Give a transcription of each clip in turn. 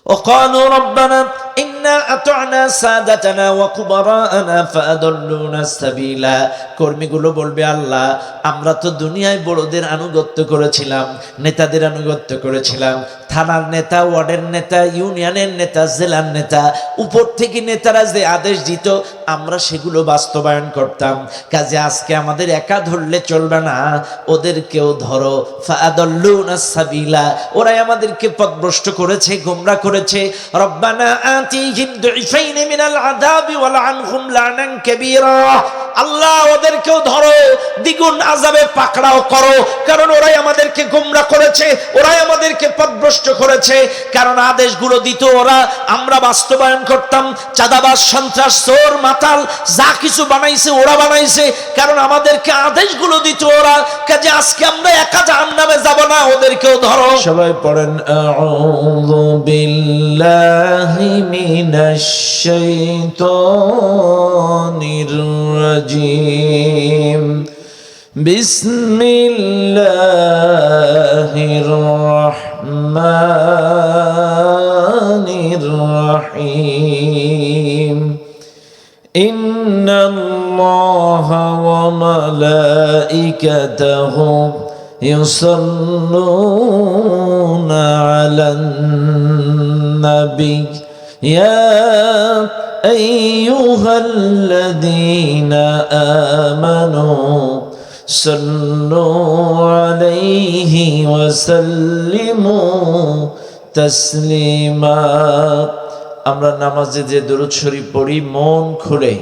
وقالوا ربنا إنا أطعنا سادتنا وكبراءنا فأضلونا السبيل কর্মীগুলো বলবে আল্লাহ আমরা তো দুনিয়ায় বড়দের আনুগত্য করেছিলাম, নেতাদের আনুগত্য করেছিলাম, থানার নেতা, ওয়ার্ডের নেতা, ইউনিয়নের নেতা, জেলার নেতা, উপর থেকে নেতারা যে আদেশ দিত আমরা সেগুলো বাস্তবায়ন করতাম। কাজে আজকে আমাদের একা ধরলে চলবে না, ওদেরকেও ধরো। ফাআদাল্লুনাস সাবিলা, ওরাই আমাদেরকে পথভ্রষ্ট করেছে, গোমরাহ করেছে। রব্বানা আতিহিম দুইফাইন মিনাল আযাবি ওয়ালআনহুম লানান কাবীরা, আল্লাহ ওদেরকেও ধরো, দ্বিগুণ আযাবে পাকড়াও করো, কারণ ওরাই আমাদেরকে গোমরাহ করেছে, ওরাই আমাদেরকে পথভ্রষ্ট করেছে। কারণ আদেশগুলো দিত ওরা, আমরা বাস্তবায়ন করতাম। চাঁদাবাজ, সন্ত্রাস, চোর, মাতাল যা কিছু বানাইছে ওরা বানাইছে, কারণ আমাদেরকে আদেশগুলো দিত ওরা। কাজে আজকে আমরা একা জাহান্নামে যাব না, ওদেরকেও ধরো। সবাই পড়েন আউযু বিল্লাহি মিনাশ শাইতানির রাজিম, বিসমিল্লাহির রহমানির রহিম। ইন্নাল্লাহা ওয়া মালাইকাতাহু ইউসাল্লুনা আলান নবী ইয়া আইয়ুহাল্লাযীনা আমানু সাল্লু আলাইহি ওয়া সাল্লিমু তাসলিমা। আমরা নামাজে যে দুরূদ শরীফ পড়ি, মন খুলে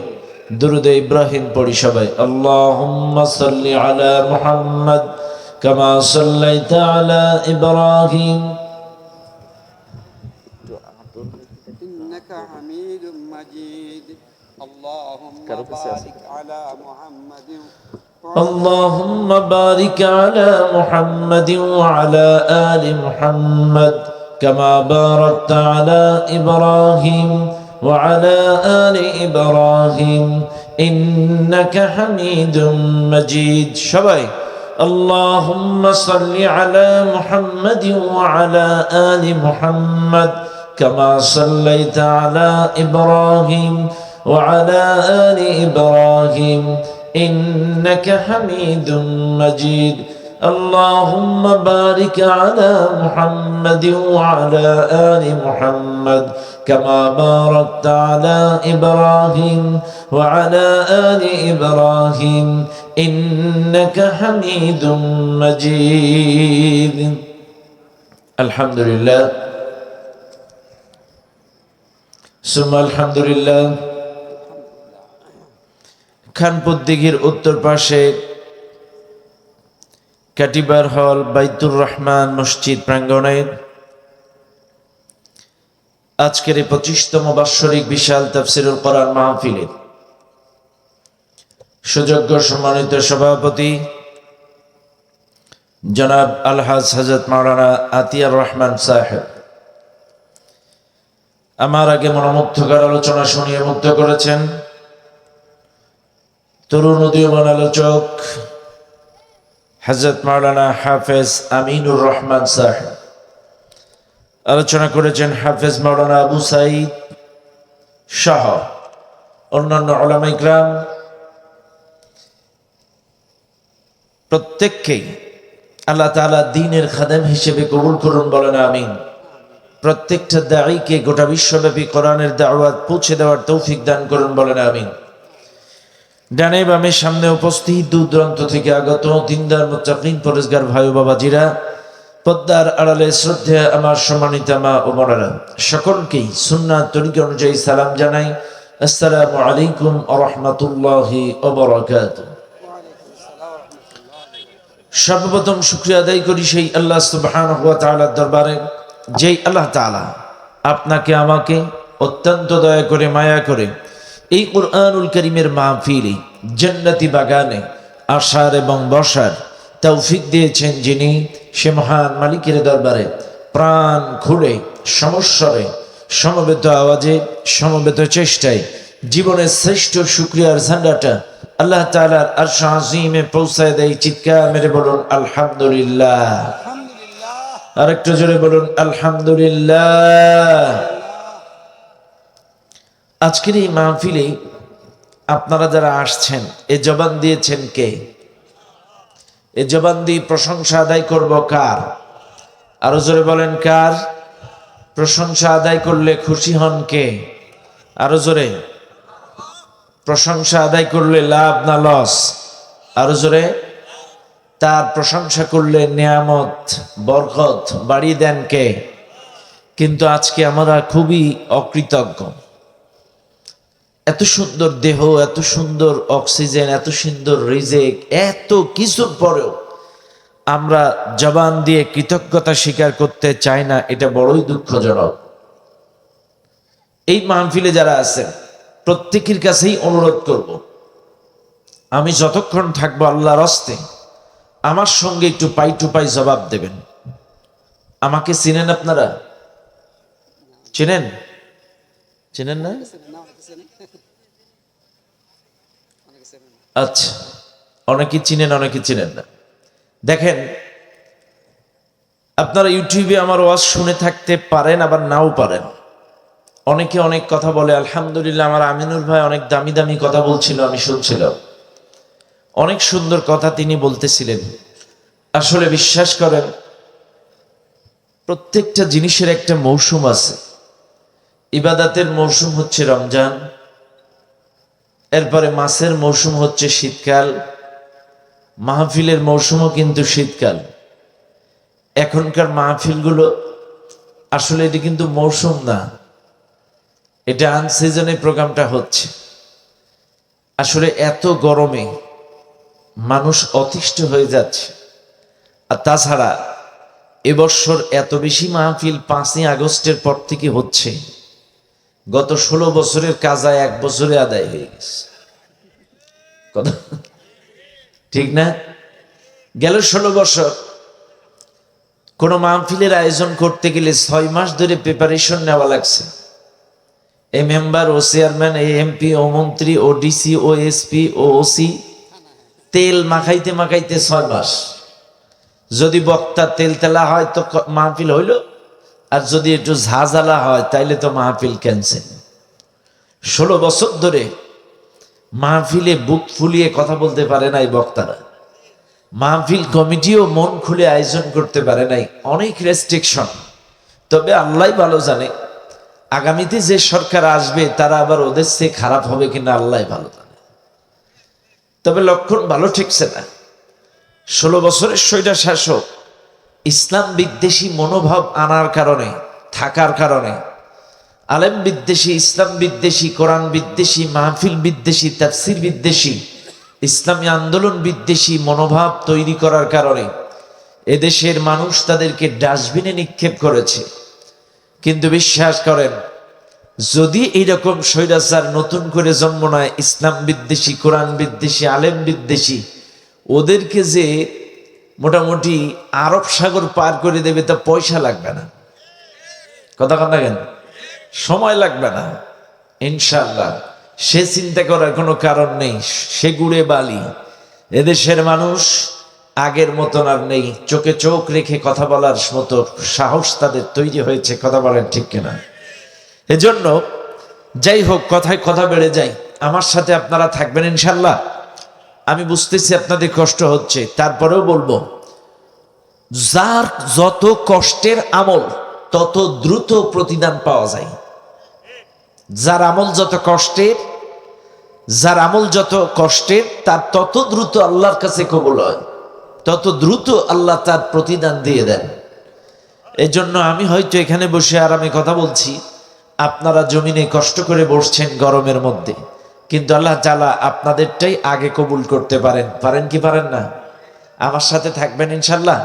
দুরূদে ইব্রাহিম পড়ি সবাই। আল্লাহুম্মা সাল্লি আলা মুহাম্মদ কামা সাল্লাইতা আলা ইব্রাহিম ইন্নাকা হামিদুম মাজিদ। আল্লাহুম্মা বারিক আলা মুহাম্মাদিন اللهم بارك على محمد وعلى آل محمد كما باركت على إبراهيم وعلى آل إبراهيم إنك حميد مجيد شبي اللهم صل على محمد وعلى آل محمد كما صليت على إبراهيم وعلى آل إبراهيم إنك حميد مجيد اللهم بارك على محمد وعلى آل محمد كما باركت على إبراهيم وعلى آل إبراهيم إنك حميد مجيد الحمد لله ثم الحمد لله। খানপুর দিঘির উত্তর পাশে কাটিবার হল বাইতুর রহমান মসজিদ প্রাঙ্গণে আজকের এই 25তম বাৎসরিক বিশাল তাফসীরুল কোরআন মাহফিলের সুযোগ্য সম্মানিত সভাপতি জনাব আলহাজ হযরত মাওলানা আতিয়ার রহমান সাহেব আমার আগে মনোমুগ্ধকর আলোচনা শুনিয়ে মুগ্ধ করেছেন। তরুণ উদীয়মান আলোচক হযরত মাওলানা হাফেজ আমিনুর রহমান সাহেব আলোচনা করেছেন। হাফেজ মাওলানা আবু সাঈদ সহ অন্যান্য উলামা ইকরাম প্রত্যেককেই আল্লাহ তাআলা দ্বীনের খাদেম হিসেবে কবুল করুন, বলেন আমিন। প্রত্যেকটা দাঈকে গোটা বিশ্বব্যাপী কোরআনের দাওয়াত পৌঁছে দেওয়ার তৌফিক দান করুন, বলেন আমিন। ডানে বামে সামনে উপস্থিত দূর দূরান্ত থেকে আগত দিনদার মুত্তাকিন পরেজগার ভাই ও বাবাজিরা, পদ্মার আড়ালে শ্রদ্ধা আমার সম্মানিত মা ও বোনেরা, সকলকেই সুন্নাত তরিকা অনুযায়ী সালাম জানাই। আসসালামু আলাইকুম ওয়া রাহমাতুল্লাহি ওয়া বারাকাতুহু। সর্বপ্রথম শুকরিয়া আদায় করি সেই আল্লাহ সুবহানাহু ওয়া তাআলার দরবারে, যেই আল্লাহ তাআলা আপনাকে আমাকে অত্যন্ত দয়া করে মায়া করে এই কুরআনুল কারীমের মাহফিলে জান্নাতি বাগানে আসার এবং বসার তৌফিক দিয়েছেন, যিনি সে মহান মালিকের দরবারে প্রাণ খুলে সমস্বরে সমবেত আওয়াজে সমবেত চেষ্টায় জীবনের শ্রেষ্ঠ শুকরিয়ার ঝান্ডাটা আল্লাহ তাআলার আরশ আজিমে পৌঁছায় দেয়। চিৎকার মেরে বলুন আলহামদুলিল্লাহ। আর একটু জোরে বলুন আলহামদুলিল্লাহ। আজকের এই মাহফিলে আপনারা যারা আসছেন, এ জবান দিয়েছেন কে? এ জবান দিয়ে প্রশংসা আদায় করব কার? আরো জোরে বলেন কার? প্রশংসা আদায় করলে খুশি হন কে? আরো জোরে। প্রশংসা আদায় করলে লাভ না লস? আরো জোরে। তার প্রশংসা করলে নিয়ামত বরকত বাড়িয়ে দেন কে? কিন্তু আজকে আমরা খুবই অকৃতজ্ঞ। এত সুন্দর দেহ, এত সুন্দর অক্সিজেন, এত সুন্দর রিজেক, এত কিছুর পরেও আমরা জবান দিয়ে কৃতজ্ঞতা স্বীকার করতে চাই না। এটা বড়ই দুঃখজনক। এই মাহফিলে যারা আছেন প্রত্যেকের কাছেই অনুরোধ করব, আমি যতক্ষণ থাকবো আল্লাহর হস্তে আমার সঙ্গে একটু পাই টু পাই জবাব দেবেন। আমাকে চিনেন আপনারা? চেনেন? চেনেন না? আচ্ছা, অনেকে চিনেন, অনেকে চিনেন না। দেখেন, আপনারা ইউটিউবে আমার ওয়াজ শুনে থাকতে পারেন, আবার নাও পারেন। অনেকে অনেক কথা বলে। আলহামদুলিল্লাহ, আমার আমিনুর ভাই অনেক দামি দামি কথা বলছিল, আমি শুনছিলাম। অনেক সুন্দর কথা তিনি বলতেছিলেন। আসলে বিশ্বাস করেন, প্রত্যেকটা জিনিসের একটা মৌসুম আছে। ইবাদাতের মৌসুম হচ্ছে রমজান, এরপরে মাসের মৌসুম হচ্ছে শীতকাল, মাহফিলের মৌসুমও কিন্তু শীতকাল। এখনকার মাহফিলগুলো আসলে এটি কিন্তু মৌসুম না, এটা আনসিজনে প্রোগ্রামটা হচ্ছে। আসলে এত গরমে মানুষ অতিষ্ঠ হয়ে যাচ্ছে। আর তাছাড়া এবছর এত বেশি মাহফিল 5ই আগস্টের পর থেকে হচ্ছে, গত 16 বছরের কাজা 1 বছরে আদায় হয়ে গেছে। কথা ঠিক না? গেল 16 বছর কোন মাহফিলের আয়োজন করতে গেলে 6 মাস ধরে প্রিপারেশন নেওয়া লাগছে। এই মেম্বার, ও চেয়ারম্যান, এ এমপি, ও মন্ত্রী, ও ডিসি, ও এসপি, ও ওসি, তেল মাখাইতে মাখাইতে 6 মাস। যদি বক্তা তেল তেলা হয় তো মাহফিল হইল, আর যদি একটু ঝাঁঝালা হয় তাইলে তো মাহফিল ক্যান্সেল। 16 বছর ধরে মাহফিলে বুক ফুলিয়ে কথা বলতে পারে নাই বক্তারা। মাহফিল কমিটিও মন খুলে আয়োজন করতে পারে নাই, অনেক রেস্ট্রিকশন। তবে আল্লাহ ভালো জানে আগামীতে যে সরকার আসবে তারা আবার ওদের চেয়ে খারাপ হবে কিনা, আল্লাহ ভালো জানে। তবে লক্ষণ ভালো ঠেকছে না। 16 বছরের স্বৈরাচার শাসক ইসলাম বিদ্বেষী মনোভাব আনার কারণে, থাকার কারণে, আলেম বিদ্বেষী, ইসলাম বিদ্বেষী, কোরআন বিদ্বেষী, মাহফিল বিদ্বেষী, তাফসির বিদ্বেষী, ইসলামী আন্দোলন বিদ্বেষী মনোভাব তৈরি করার কারণে এদেশের মানুষ তাদেরকে ডাস্টবিনে নিক্ষেপ করেছে। কিন্তু বিশ্বাস করেন, যদি এইরকম স্বৈরাচার নতুন করে জন্ম নেয়, ইসলাম বিদ্বেষী, কোরআন বিদ্বেষী, আলেম বিদ্বেষী, ওদেরকে যে মোটামুটি আরব সাগর পার করে দেবে, তা পয়সা লাগবে না। কথা কন না কেন? সময় লাগবে না ইনশাআল্লাহ। সে চিন্তা করার কোনো কারণ নেই। সে গুড়ে বালি। এদেশের মানুষ আগের মতন আর নেই। চোখে চোখ রেখে কথা বলার মতো সাহস তাদের তৈরি হয়েছে। কথা বলেন ঠিক কিনা? এজন্য যাই হোক, কথায় কথা বেড়ে যায়। আমার সাথে আপনারা থাকবেন ইনশাআল্লাহ। আমি বুঝতেছি আপনাদের কষ্ট হচ্ছে, তারপরেও বলবো, যার যত কষ্টের আমল তত দ্রুত প্রতিদান পাওয়া যায়। যার আমল যত কষ্টের, যার আমল যত কষ্টের, তার তত দ্রুত আল্লাহর কাছে কবুল হয়, তত দ্রুত আল্লাহ তার প্রতিদান দিয়ে দেন। এই জন্য আমি হয়তো এখানে বসে আরামে কথা বলছি, আপনারা জমিনে কষ্ট করে বসছেন গরমের মধ্যে, কিন্তু আল্লাহ তাআলা আপনাদেরটাই আগে কবুল করতে পারেন। পারেন কি পারেন না? আমার সাথে থাকবেন ইনশাল্লাহ।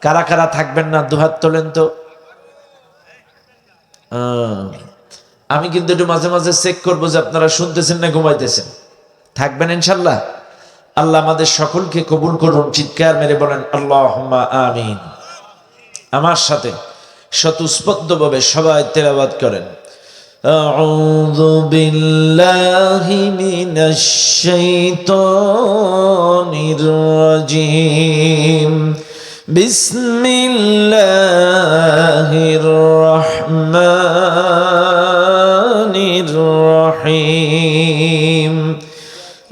কারা কারা থাকবেন না দুহাত তোলেন তো। আমি কিন্তু একটু মাঝে মাঝে চেক করবো যে আপনারা শুনতেছেন না ঘুমাইতেছেন। থাকবেন ইনশাল্লাহ। আল্লাহ আমাদের সকলকে কবুল করুন। চিৎকার মেরে বলেন আল্লাহুম্মা আমিন। আমার সাথে স্বতঃস্ফূর্তভাবে সবাই তেলাওয়াত করেন। আউযু বিল্লাহি মিনাশ শাইতানির রাজিম। বিসমিল্লাহির রহমানির রহিম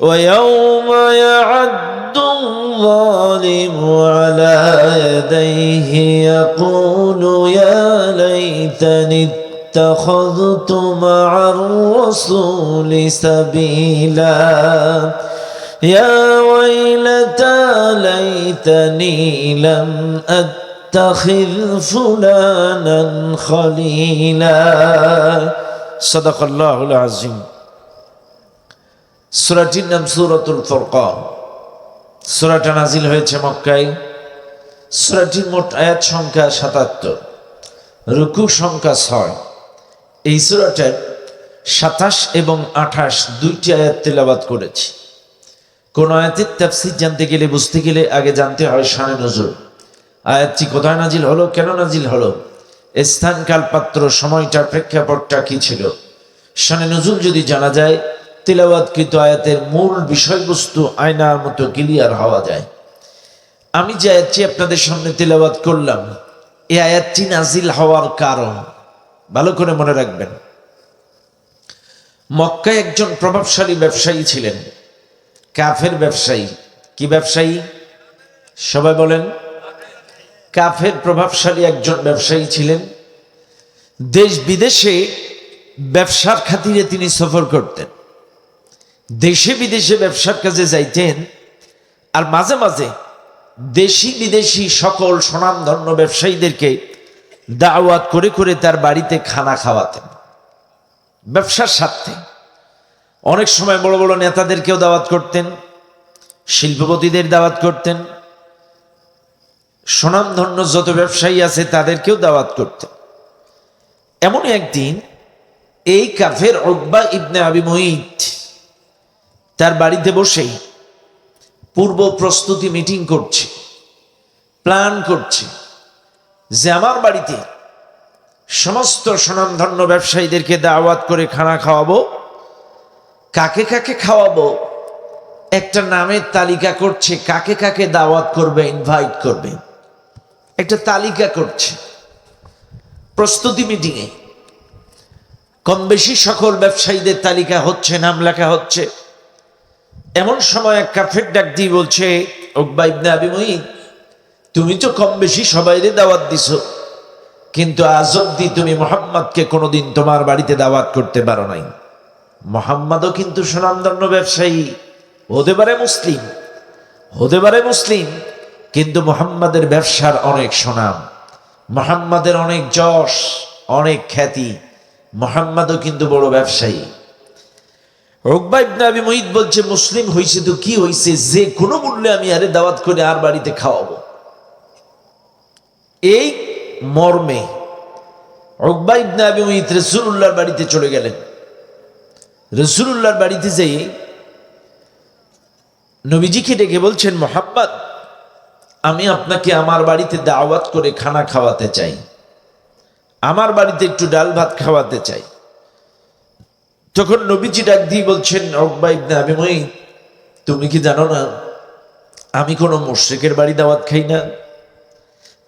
ওয়া ইয়াওমা ইয়া'আদ্দু الظالم على يديه يقول يا ليتني اتخذت مع الرسول سبيلا يا ويلتى ليتني لم أتخذ فلانا خليلا صدق الله العظيم সূরাটির নাম সূরাতুল ফুরকান। সূরাটা নাজিল হয়েছে মক্কায়। সূরাটির মোট আয়াত সংখ্যা ৭৭, রুকু সংখ্যা ৬। এই সূরাটার ২৭ এবং ২৮ দুইটি আয়াত তেলাওয়াত করেছি। কোন আয়াতের তাফসীর জানতে গেলে, বুঝতে গেলে আগে জানতে হয় শানে নজুল। আয়াতটি কোথায় নাজিল হলো, কেন নাজিল হলো, স্থান, কাল, পাত্র, সময়টা, প্রেক্ষাপটটা কি ছিল, শানে নজুল যদি জানা যায়, তেলাওয়াতকৃত আয়াতের মূল বিষয়বস্তু আয়নার মতো ক্লিয়ার হওয়া যায়। আমি যে আয়াতটি আপনাদের সামনে তেলাওয়াত করলাম, এই আয়াতটি নাজিল হওয়ার কারণ ভালো করে মনে রাখবেন। মক্কায় একজন প্রভাবশালী ব্যবসায়ী ছিলেন, কাফের ব্যবসায়ী। কি ব্যবসায়ী? সবাই বলেন। কাফের প্রভাবশালী একজন ব্যবসায়ী ছিলেন। দেশ বিদেশে ব্যবসার খাতিরে তিনি সফর করতেন, দেশে বিদেশে ব্যবসার কাজে যাইতেন, আর মাঝে মাঝে দেশি বিদেশি সকল স্বনামধন্য ব্যবসায়ীদেরকে দাওয়াত করে করে তার বাড়িতে খানা খাওয়াতেন ব্যবসার স্বার্থে। অনেক সময় বড় বড় নেতাদেরকেও দাওয়াত করতেন, শিল্পপতিদের দাওয়াত করতেন, স্বনামধন্য যত ব্যবসায়ী আছে তাদেরকেও দাওয়াত করতেন। এমনই একদিন এই কাফের উকবা ইবনে আবি মুঈত তার বাড়িতে বসেই পূর্ব প্রস্তুতি মিটিং করছে, প্ল্যান করছে যে আমার বাড়িতে সমস্ত স্বনামধন্য ব্যবসায়ীদেরকে দাওয়াত করে খানা খাওয়াবো। কাকে কাকে খাওয়াবো একটা নামের তালিকা করছে, কাকে কাকে দাওয়াত করবে, ইনভাইট করবে, একটা তালিকা করছে। প্রস্তুতি মিটিংয়ে কম বেশি সকল ব্যবসায়ীদের তালিকা হচ্ছে, নাম লেখা হচ্ছে। এমন সময় এক কাফের ডাক দিয়ে বলছে, উকবা ইবনে আবি মুঈত, তুমি তো কম বেশি সবাইরে দাওয়াত দিছো, কিন্তু আজ অব্দি তুমি মুহাম্মদকে কোনোদিন তোমার বাড়িতে দাওয়াত করতে পারো নাই। মুহাম্মদও কিন্তু সুনামধন্য ব্যবসায়ী, হতে পারে মুসলিম, হতে পারে মুসলিম, কিন্তু মুহাম্মাদের ব্যবসার অনেক সুনাম, মুহাম্মাদের অনেক যশ, অনেক খ্যাতি, মুহাম্মদও কিন্তু বড় ব্যবসায়ী। উকবা ইবনে আবি মুঈত বলছে, মুসলিম হইছে তো কি হইছে, যে কোনো মূল্যে আমি আরে দাওয়াত করে আর বাড়িতে খাওয়াবো। এই মর্মে উকবা ইবনে আবি মুঈত রাসূলুল্লাহর বাড়িতে চলে গেলেন। রাসূলুল্লাহর বাড়িতে যেয়ে নবীজিকে ডেকে বলছেন, মুহাম্মদ, আমি আপনাকে আমার বাড়িতে দাওয়াত করে খানা খাওয়াতে চাই, আমার বাড়িতে একটু ডাল ভাত খাওয়াতে চাই। তখন নবীজি ডাক দিয়ে বলছেন, উকবা ইবনে আবি মুঈত, তুমি কি জানো না আমি কোনো মুশরিকের বাড়ি দাওয়াত খাই না?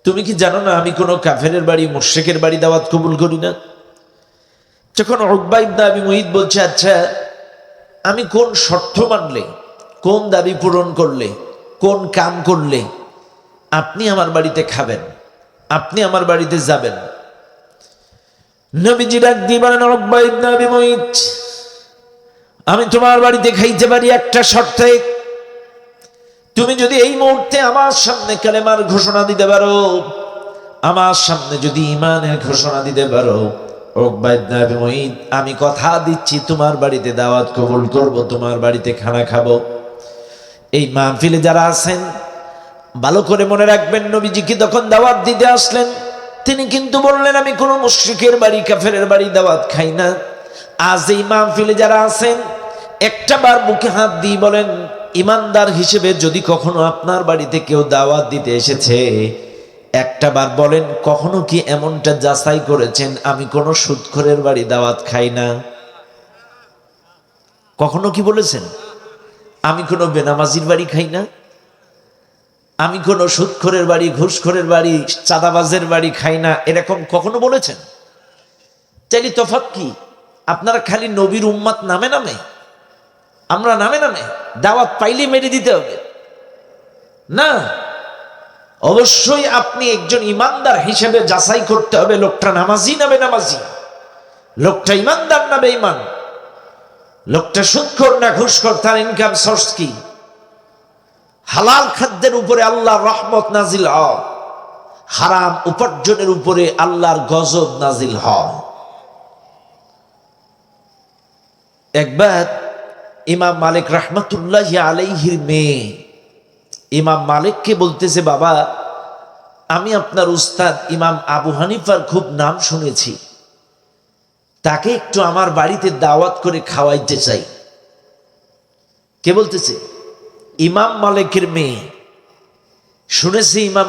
তুমি কি জানো না আমি কোনো কাফেরের বাড়ি, মুশরিকের বাড়ি দাওয়াত কবুল করি না? যখন উকবা ইবনে আবি মুঈত বলছে, আচ্ছা আমি কোন শর্ত মানলে, কোন দাবি পূরণ করলে, কোন কাম করলে আপনি আমার বাড়িতে খাবেন, আপনি আমার বাড়িতে যাবেন? নবীজি ডাক দিয়ে বলেন, উকবা ইবনে আবি মুঈত, আমি তোমার বাড়িতে খাইতে পারি একটা শর্তে, তুমি যদি এই মুহূর্তে আমার সামনে কালেমার ঘোষণা দিতে পারো, আমার সামনে যদি ঈমানের ঘোষণা দিতে পারো, উকবা ইবনে আবি মুঈত, আমি কথা দিচ্ছি তোমার বাড়িতে দাওয়াত কবুল করব, তোমার বাড়িতে খানা খাবো। এই মাহফিলে যারা আছেন ভালো করে মনে রাখবেন, নবীজিকে তখন দাওয়াত দিতে আসলেন, তিনি কিন্তু বললেন আমি কোনো মুশরিকের বাড়ি, কাফেরের বাড়ি দাওয়াত খাই না। আজ এই মাহফিলে যারা আছেন একটা বার বুকে হাত দিয়ে বলেন, ইমানদার হিসেবে যদি কখনো আপনার বাড়িতে কেউ দাওয়াত দিতে এসেছে, একটা বার বলেন, কখনো কি এমনটা যাচাই করেছেন আমি কোনো সুদখোরের বাড়ি দাওয়াত খাই না? কখনো কি বলেছেন আমি কোনো বেনামাজির বাড়ি খাই না? আমি কোনো সুদখোরের বাড়ি, ঘুষখোরের বাড়ি, চাঁদাবাজের বাড়ি খাই না, এরকম কখনো বলেছেন? তাইলে তফাৎ কি? আপনারা খালি নবীর উম্মাত নামে নামে, আমরা নামে নামে দাওয়াত পাইলে মেরে দিতে হবে না। অবশ্যই আপনি একজন ইমানদার হিসেবে যাচাই করতে হবে, লোকটা নামাজি না বেনামাজি, লোকটা ইমানদার না বেঈমান, লোকটা সুদখোর না ঘুষখোর, তার ইনকাম সোর্স কি। হালাল খাদ্যের উপরে আল্লাহর রহমত নাজিল হয়, হারাম উপার্জনের উপরে আল্লাহর গজব নাজিল হয়। একবার ইমাম মালিক রাহমাতুল্লাহি আলাইহির মেয়ে ইমাম মালিককে বলতেছে, বাবা আমি আপনার উস্তাদ ইমাম আবু হানিফার খুব নাম শুনেছি, তাকে একটু আমার বাড়িতে দাওয়াত করে খাওয়াইতে চাই। কে বলতেছে? ইমাম মালিকের মেয়ে। শুনেছি ইমাম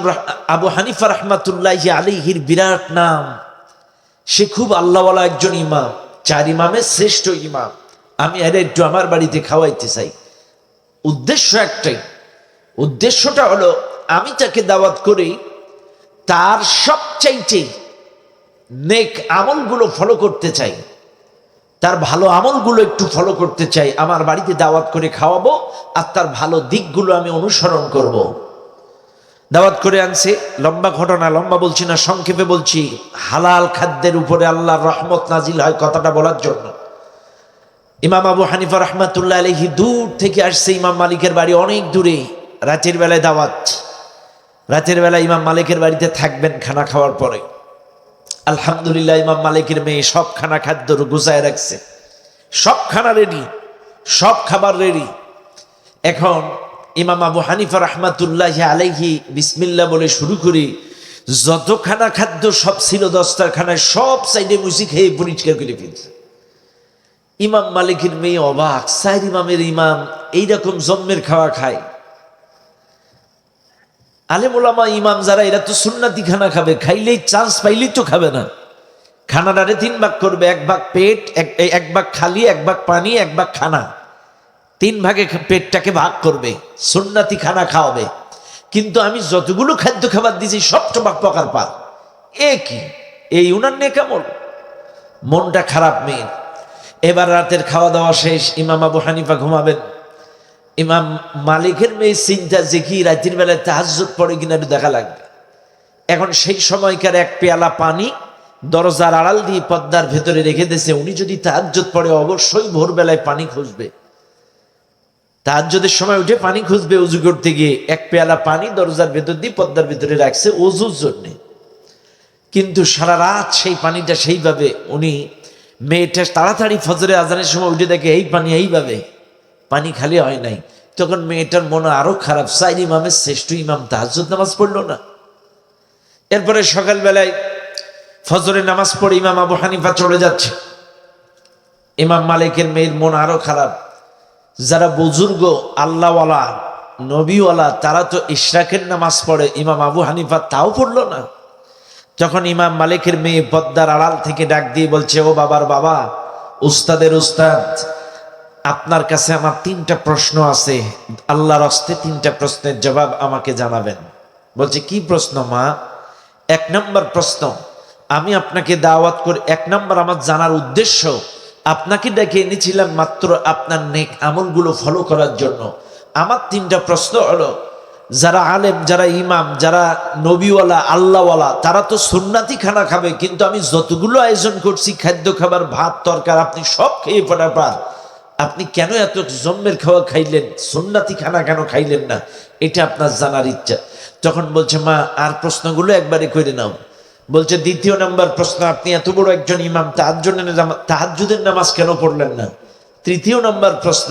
আবু হানিফা রাহমাতুল্লাহি আলাইহির বিরাট নাম, সে খুব আল্লাহওয়ালা একজন ইমাম, 4 ইমামের শ্রেষ্ঠ ইমাম, আমি এর একটু আমার বাড়িতে খাওয়াইতে চাই। উদ্দেশ্য একটাই, উদ্দেশ্যটা হলো আমি তাকে দাওয়াত করি, তার সবচাইতে নেক আমলগুলো ফলো করতে চাই, তার ভালো আমলগুলো একটু ফলো করতে চাই, আমার বাড়িতে দাওয়াত করে খাওয়াবো আর তার ভালো দিকগুলো আমি অনুসরণ করব। দাওয়াত করে আনছে, লম্বা ঘটনা, লম্বা বলছি না, সংক্ষেপে বলছি। হালাল খাদ্যের উপরে আল্লাহর রহমত নাজিল হয় কথাটা বলার জন্য। ইমাম আবু হানিফা রাহমাতুল্লাহ আলাইহি দূর থেকে আসছে, ইমাম মালিকের বাড়ি অনেক দূরে, রাতের বেলায় দাওয়াত। রাতের বেলায় ইমাম মালিকের বাড়িতে থাকবেন খানা খাওয়ার পরে। আলহামদুলিল্লাহ ইমাম মালিকের মেয়ে সব খানা খাদ্য গুছায় রাখছে, সব খানা রেডি, সব খাবার রেডি। এখন ইমাম আবু হানিফা রাহমাতুল্লাহি আলাইহি বিসমিল্লাহ বলে শুরু করি, যত খানা খাদ্য সব ছিল দস্তারখানায়, সব সাইডে মুসি খেয়ে পরিষ্কার করে ফেলছে। ইমাম মালিকের মেয়ে অবাক, 4 ইমামের ইমাম এইরকম জম্মের খাওয়া খায়। আলেম ওলামা ইমাম যারা, এরা তো সুন্নাতি খানা খাবে, খাইলেই চান্স পাইলেই তো খাবে না। খানাটারে 3 ভাগ করবে, 1 ভাগ পেট, 1 ভাগ খালি, 1 ভাগ পানি, 1 ভাগ খানা, 3 ভাগে পেটটাকে ভাগ করবে, সুন্নাতি খানা খাওয়াবে। কিন্তু আমি যতগুলো খাদ্য খাবার দিয়েছি সব তো প্রকার পার, এ কি এই উনার নিয়ে কেমন? মনটা খারাপ মেয়ের। এবার রাতের খাওয়া দাওয়া শেষ, ইমাম আবু হানিফা ঘুমাবেন। ইমাম মালিকের মেয়ে চিন্তা যে কি রাতের বেলায় তাহাজ্জুদ পড়ে কিনা দেখা লাগবে। এখন সেই সময়কার 1 পেয়ালা পানি দরজার আড়াল দিয়ে পর্দার ভেতরে রেখে দিয়েছে, উনি যদি তাহাজ্জুদ পড়ে অবশ্যই ভোরবেলায় পানি খুঁজবে, তাহাজ্জুদের সময় উঠে পানি খুঁজবে, উজু করতে গিয়ে 1 পেয়ালা পানি দরজার ভেতর দিয়ে পর্দার ভেতরে রাখছে ওযুর জন্য। কিন্তু সারা রাত সেই পানিটা সেইভাবে, উনি মেয়েটা তাড়াতাড়ি ফজরে আজানের সময় উঠে দেখে এই পানি এইভাবে, পানি খালি হয় নাই। তখন মেয়েটার মনে আরো খারাপ, 4 ইমামের শ্রেষ্ঠ ইমাম তাহাজ্জুদ নামাজ পড়লো না। এরপরে সকালবেলায় ফজরের নামাজ পড়ে ইমাম আবু হানিফা চলে যাচ্ছে, ইমাম মালিকের মেয়ের মন আরো খারাপ। যারা বুজুর্গ আল্লাহওয়ালা নবীওয়ালা তারা তো ইশরাকের নামাজ পড়ে, ইমাম আবু হানিফা তাও পড়লো না। তখন ইমাম মালিকের মেয়ে পদ্মার আড়াল থেকে ডাক দিয়ে বলছে, ও বাবার বাবা, উস্তাদের উস্তাদ, আপনার কাছে আমার 3টা প্রশ্ন আছে, আল্লাহর হস্তে 3টা প্রশ্নের জবাব আমাকে জানাবেন। বলছে, কি প্রশ্ন মা? 1 নম্বর প্রশ্ন, আমি আপনাকে দাওয়াত করে 1 নম্বর আমার জানার উদ্দেশ্য, আপনাকে ডেকে এনেছিলাম মাত্র আপনার নেক আমলগুলো ফলো করার জন্য। আমার 3টা প্রশ্ন হলো, যারা আলেম, যারা ইমাম, যারা নবীওয়ালা আল্লাহওয়ালা তারা তো সুন্নাতি খানা খাবে, কিন্তু আমি যতগুলো আয়োজন করছি খাদ্য খাবার, ভাত তরকার, আপনি সব খেয়ে ফটাফট, আপনি কেন এত জম্মের খাওয়া খাইলেন, সুন্নাতি খানা কেন খাইলেন না? এটা আপনার জানার ইচ্ছা। তখন বলছে, মা আর প্রশ্নগুলো একবারে করে নাও। বলছে, 2য় নম্বর প্রশ্ন, আপনি এত বড় একজন ইমাম, তাহাজ্জুদের নামাজ কেন পড়লেন না? 3য় নম্বর প্রশ্ন,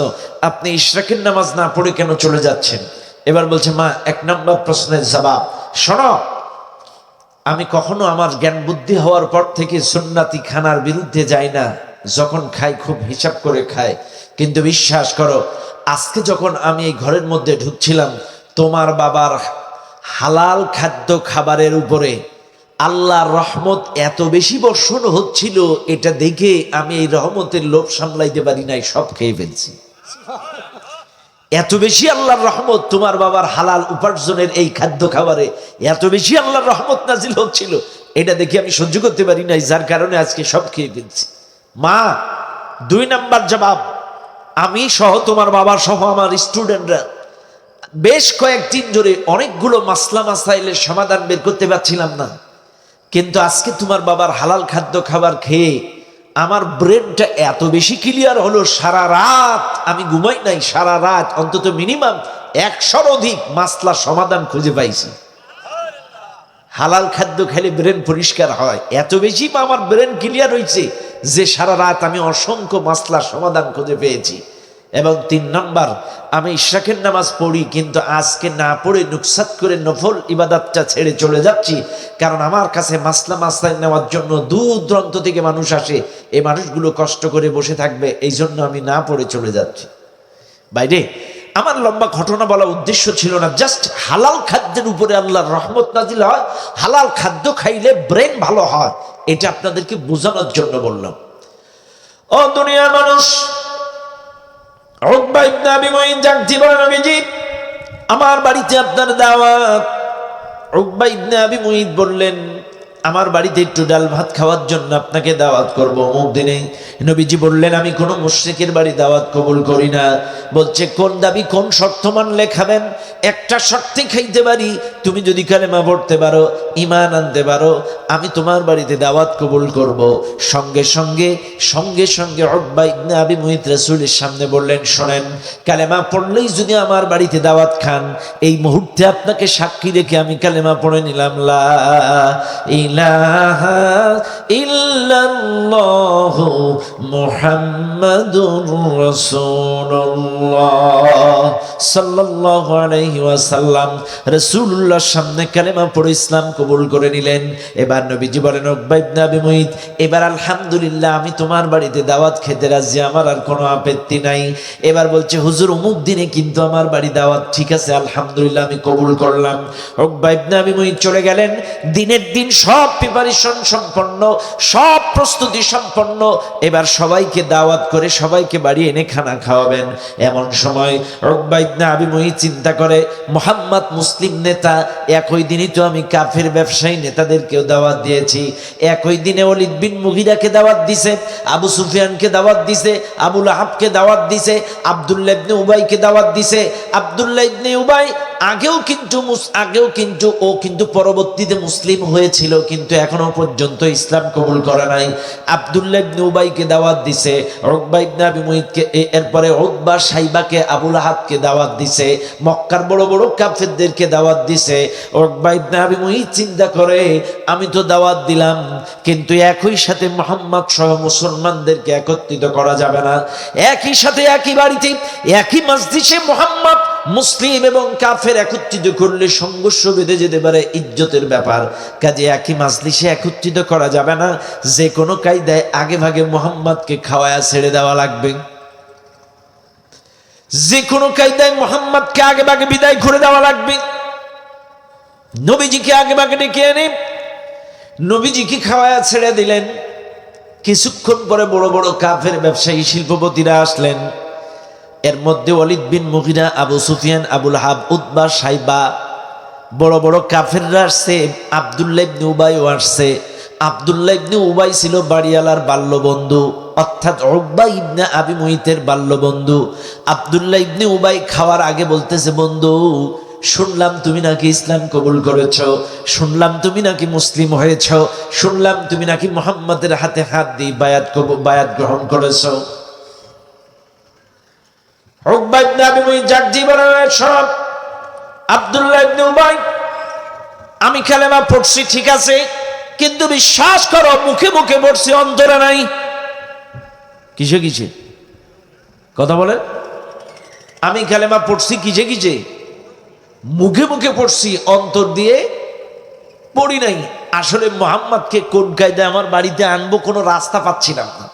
আপনি ইশরাকের নামাজ না পড়ে কেন চলে যাচ্ছেন? এবার বলছে, মা 1 নম্বর প্রশ্নের জবাব শোনো, আমি কখনো আমার জ্ঞান বুদ্ধি হওয়ার পর থেকে সুন্নাতি খানার বিরুদ্ধে যাই না, যখন খাই খুব হিসাব করে খাই। কিন্তু বিশ্বাস করো, আজকে যখন আমি এই ঘরের মধ্যে ঢুকছিলাম, তোমার বাবার হালাল খাদ্য খাবারের উপরে আল্লাহর রহমত এত বেশি বর্ষণ হচ্ছিল, এটা দেখে আমি এই রহমতের লোভ সামলাইতে পারি নাই, সব খেয়ে ফেলছি। এত বেশি আল্লাহর রহমত তোমার বাবার হালাল উপার্জনের এই খাদ্য খাবারে, এত বেশি আল্লাহর রহমত নাজিল হচ্ছিল, এটা দেখে আমি সহ্য করতে পারি নাই, যার কারণে আজকে সব খেয়ে ফেলছি। মা, 2 নাম্বার জবাব, আমি সহ তোমার বাবা সহ আমার স্টুডেন্টরা বেশ কয়েকদিন ধরে অনেকগুলো মাসলা মাসাইলের সমাধান বের করতে পারছিলাম না, কিন্তু আজকে তোমার বাবার হালাল খাদ্য খাবার খেয়ে আমার ব্রেনটা এত বেশি ক্লিয়ার হলো, সারা রাত আমি ঘুমাই নাই, সারা রাত অন্তত মিনিমাম 100-র অধিক মাসলা সমাধান খুঁজে পাইছি। হালাল খাদ্য খেলে ব্রেন পরিষ্কার হয়, এত বেশি আমার ব্রেন ক্লিয়ার হয়েছে যে সারা রাত আমি অসংখ্য মাসলা সমাধান খুঁজে পেয়েছি। এবং 3 নাম্বার, আমি ইশরাকের নামাজ পড়ি, কিন্তু আজকে না পড়ে নুকসাত করে নফল ইবাদতটা ছেড়ে চলে যাচ্ছি, কারণ আমার কাছে মাসলা মাসলা নেওয়ার জন্য দূর দূরান্ত থেকে মানুষ আসে, এই মানুষগুলো কষ্ট করে বসে থাকবে, এই জন্য আমি না পড়ে চলে যাচ্ছি। বাইরে আমার লম্বা ঘটনা বলা উদ্দেশ্য ছিল না, জাস্ট হালাল খাদ্যের উপরে আল্লাহর রহমত নাজিল হয়, হালাল খাদ্য খাইলে ব্রেন ভালো হয়, এটা আপনাদেরকে বোঝানোর জন্য বললাম। ও দুনিয়ার মানুষ, উকবা ইবনে আবি মুঈত জানতে বলেন, নবীজি আমার বাড়িতে আপনার দাওয়াত। উকবা ইবনে আবি মুঈত বললেন, আমার বাড়িতে একটু ডাল ভাত খাওয়ার জন্য আপনাকে দাওয়াত করব অমুক দিনে। নবীজি বললেন, আমি কোনো মুশরিকের বাড়ি দাওয়াত কবুল করি না। বলছে, কোন দাবি কোন শর্ত মানলে খাবেন? একটা শর্তে খাইতে পারি, তুমি যদি কালেমা পড়তে পারো, ঈমান আনতে পারো, আমি তোমার বাড়িতে দাওয়াত কবুল করব। সঙ্গে সঙ্গে উকবা ইবনে আবি মুঈত রাসূলের সামনে বললেন, শোনেন, কালেমা পড়লেই যদি আমার বাড়িতে দাওয়াত খান, এই মুহূর্তে আপনাকে সাক্ষী রেখে আমি কালেমা পড়ে নিলাম, লা ইলাহা ইল্লাল্লাহু মুহাম্মাদুর রাসূলুল্লাহ সাল্লাল্লাহু আলাইহি ওয়াসাল্লাম রাসূলুল্লাহর সামনে কালেমা পড়ে ইসলাম কবুল করে নিলেন। এবার নবীজি বলেন, উকবা ইবনে আবি মুঈত, এবার আলহামদুলিল্লাহ আমি তোমার বাড়িতে দাওয়াত খেতে রাজি, আমার আর কোনো আপত্তি নাই। এবার বলছে, হুজুর অমুক দিনে কিন্তু আমার বাড়ি দাওয়াত, ঠিক আছে আলহামদুলিল্লাহ আমি কবুল করলাম। উকবা ইবনে আবি মুঈত চলে গেলেন। দিনের দিন সব প্রিপারেশন সম্পন্ন, সব প্রস্তুতি সম্পন্ন, এবার সবাইকে দাওয়াত করে সবাইকে বাড়ি এনে খানা খাওয়াবেন। এমন সময় উকবা ইবনে আবি মুঈত চিন্তা করে, মুহাম্মদ মুসলিম নেতা, একই দিনই তো আমি কাফের ব্যবসায়ী নেতাদেরকেও দাওয়াত দিয়েছি, একই দিনে ওয়ালিদ বিন মুগিরাকে দাওয়াত দিছে, আবু সুফিয়ানকে দাওয়াত দিছে, আবু লাহাবকে দাওয়াত দিছে, আব্দুল্লাহ ইবনে উবাইকে দাওয়াত দিছে। আব্দুল্লাহ ইবনে উবাই আগেও কিন্তু ও কিন্তু পরবর্তীতে মুসলিম হয়েছিল, কিন্তু এখনো পর্যন্ত ইসলাম কবুল করে নাই। আব্দুল্লাহ ইবনে উবাইকে দাওয়াত দিছে, উকবা ইবনে আবি মুঈতকে, এরপরে উতবা সাইবাকে, আবু লাহাবকে দাওয়াত দিছে, মক্কার বড় বড় কাফেরদেরকে দাওয়াত দিছে। উকবা ইবনে আবি মুঈত চিন্তা করে, আমি তো দাওয়াত দিলাম, কিন্তু একই সাথে মুহাম্মদ সহ মুসলমানদেরকে একত্রিত করা যাবে না। একই সাথে একই বাড়িতে একই মসজিদে মুহাম্মদ মুসলিম এবং কাফের একত্রিত করলে সংঘর্ষ বেঁধে যেতে পারে, ইজ্জতের ব্যাপার। কাজে একই মাজলিসে একত্রিত করা যাবে না, যে কোনো কায়দায় আগে ভাগে মুহাম্মদকে খাওয়ায়া ছেড়ে দেওয়া লাগবে, যে কোনো কায়দায় মুহাম্মদকে আগে ভাগে বিদায় করে দেওয়া লাগবে। নবীজিকে আগে ভাগে ডেকে এনে নবীজিকে খাওয়ায়া ছেড়ে দিলেন। কিছুক্ষণ পরে বড় বড় কাফের ব্যবসায়ী শিল্পপতিরা আসলেন। এর মধ্যে ওয়ালিদ বিন মুগিরা, আবু সুফিয়ান, আবু লাহাব, উতবা, সাইবা, বড় বড় কাফেররা আসছে। আব্দুল্লাহ ইবনে উবাইও আসছে। আব্দুল্লাহ ইবনে উবাই ছিল বাড়িওয়ালার বাল্যবন্ধু, অর্থাৎ উকবা ইবনে আবি মুঈতের বাল্যবন্ধু। আব্দুল্লাহ ইবনে উবাই খাওয়ার আগে বলতেছে, বন্ধু শুনলাম তুমি নাকি ইসলাম কবুল করেছ, শুনলাম তুমি নাকি মুসলিম হয়েছ, শুনলাম তুমি নাকি মুহাম্মাদের হাতে হাত দিয়ে বায়াত গ্রহণ করেছ। উকবা ইবনে আবি মুঈত জাগজি বলেন, সব আব্দুল্লাহ ইবনে উবাই, আমি কালেমা পড়ছি ঠিক আছে, কিন্তু বিশ্বাস করো মুখে মুখে পড়ছি, অন্তরে নাই। কিসে কিসে কথা বলে? আমি কালেমা পড়ছি কিসে কিসে, মুখে মুখে পড়ছি, অন্তর দিয়ে পড়ি নাই। আসলে মুহাম্মদকে কোন কায়দায় আমার বাড়িতে আনবো কোনো রাস্তা পাচ্ছিলাম না।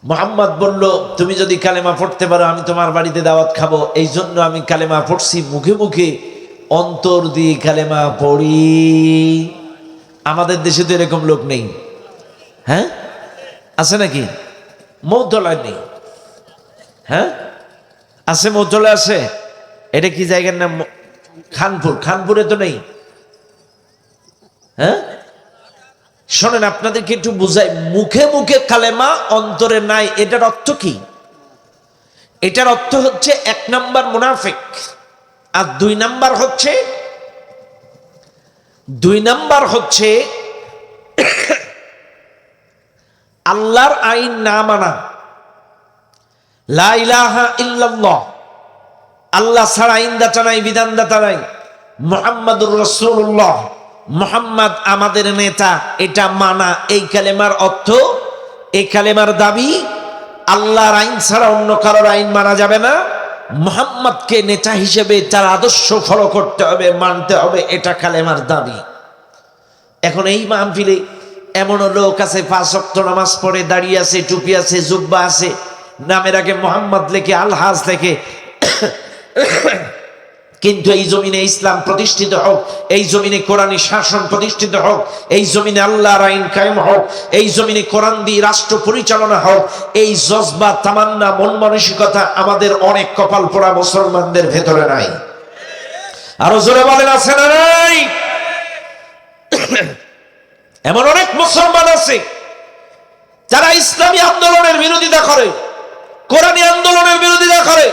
মুহাম্মদ বলল, তুমি যদি কালেমা পড়তে পারো আমি তোমার বাড়িতে দাওয়াত খাবো, এই জন্য আমি কালেমা পড়ছি মুখে মুখে, অন্তর দিয়ে কালেমা পড়ি। আমাদের দেশে তো এরকম লোক নেই, হ্যাঁ আছে নাকি? মৌতলায় নেই, হ্যাঁ আছে মৌতলে আছে? এটা কি জায়গার নাম? খানপুর। খানপুরে তো নেই। হ্যাঁ, শোনেন আপনাদেরকে একটু বুঝাই। মুখে মুখে কালেমা, অন্তরে নাই, এটার অর্থ কি? এটার অর্থ হচ্ছে 1 নাম্বার মুনাফিক, আর 2 নাম্বার হচ্ছে আল্লাহর আইন না মানা। লা ইলাহা ইল্লাল্লাহ, আল্লাহ ছাড়া আইনদাতা নাই, বিধানদাতা নাই। মুহাম্মাদুর রাসূলুল্লাহ, মুহাম্মদ আমাদের নেতা, এটা মানা। এই কালেমার অর্থ, এই কালেমার দাবি, আল্লাহর আইন ছাড়া অন্য কারোর আইন মানা যাবে না। মুহাম্মদকে নেতা হিসেবে তার আদর্শ ফলো করতে হবে, মানতে হবে, এটা কালেমার দাবি। এখন এই মাহফিলে এমনও লোক আছে 5 ওয়াক্ত নামাজ পড়ে, দাঁড়িয়ে আছে, টুপি আছে, জুব্বা আছে, নামের আগে মোহাম্মদ লেখে, আলহাজ লেখে, কিন্তু এই জমিনে ইসলাম প্রতিষ্ঠিত হোক, এই জমিনে কোরআনী শাসন প্রতিষ্ঠিত হোক, এই জমিনে আল্লাহর আইন কায়েম হোক, এই জমিনে কোরআন দিয়ে রাষ্ট্র পরিচালনা হোক, এই জজবা, তামান্না, মন মানসিকতা আমাদের অনেক কপাল পোড়া মুসলমানদের ভেতরে নাই। আরো জোরে বলেন, আছে না নাই? এমন অনেক মুসলমান আছে যারা ইসলামী আন্দোলনের বিরোধিতা করে, কোরআনী আন্দোলনের বিরোধিতা করে,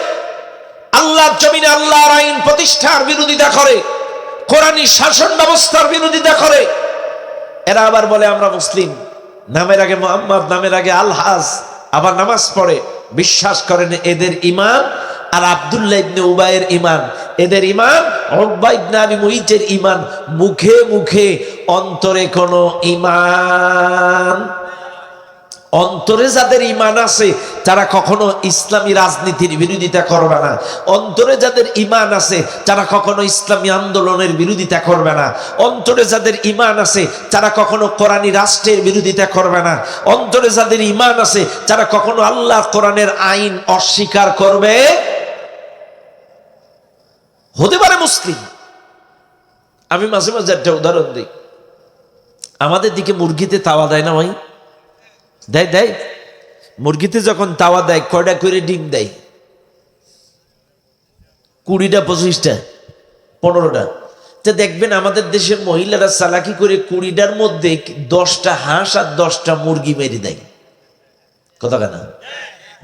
আল্লাহর জমিনে আল্লাহর আইন প্রতিষ্ঠার বিরোধিতা করে, কোরআনী শাসন ব্যবস্থার বিরোধিতা করে। এরা আবার বলে আমরা মুসলিম, নামের আগে মুহাম্মদ, নামের আগে আলহাজ, আবার নামাজ পড়ে। বিশ্বাস করেন এদের ঈমান আর আব্দুল্লাহ ইবনে উবাইয়ের ঈমান, এদের ঈমান উকবা ইবনে আবি মুইতের ঈমান। মুখে মুখে, অন্তরে কোনো ঈমান। অন্তরে যাদের ঈমান আছে তারা কখনো ইসলামী রাজনীতির বিরোধিতা করবে না। অন্তরে যাদের ঈমান আছে তারা কখনো ইসলামী আন্দোলনের বিরোধিতা করবে না। অন্তরে যাদের ঈমান আছে তারা কখনো কোরআনী রাষ্ট্রের বিরোধিতা করবে না। অন্তরে যাদের ঈমান আছে তারা কখনো আল্লাহ কোরআনের আইন অস্বীকার করবে। হতে পারে মুসলিম। আমি মাঝে মাঝে একটা উদাহরণ দিই। আমাদের দিকে মুরগিতে তাওয়া দেয় না ভাই? দেয় দেয়। মুরগিতে যখন তাওয়া দেয় কয়টা করে ডিম দেয়? 20টা, 25টা, 15টা। তো দেখবেন আমাদের দেশের মহিলারা চালাকি করে 20টার মধ্যে 10টা হাঁস আর 10টা মুরগি মেরে দেয়। কথা কেনা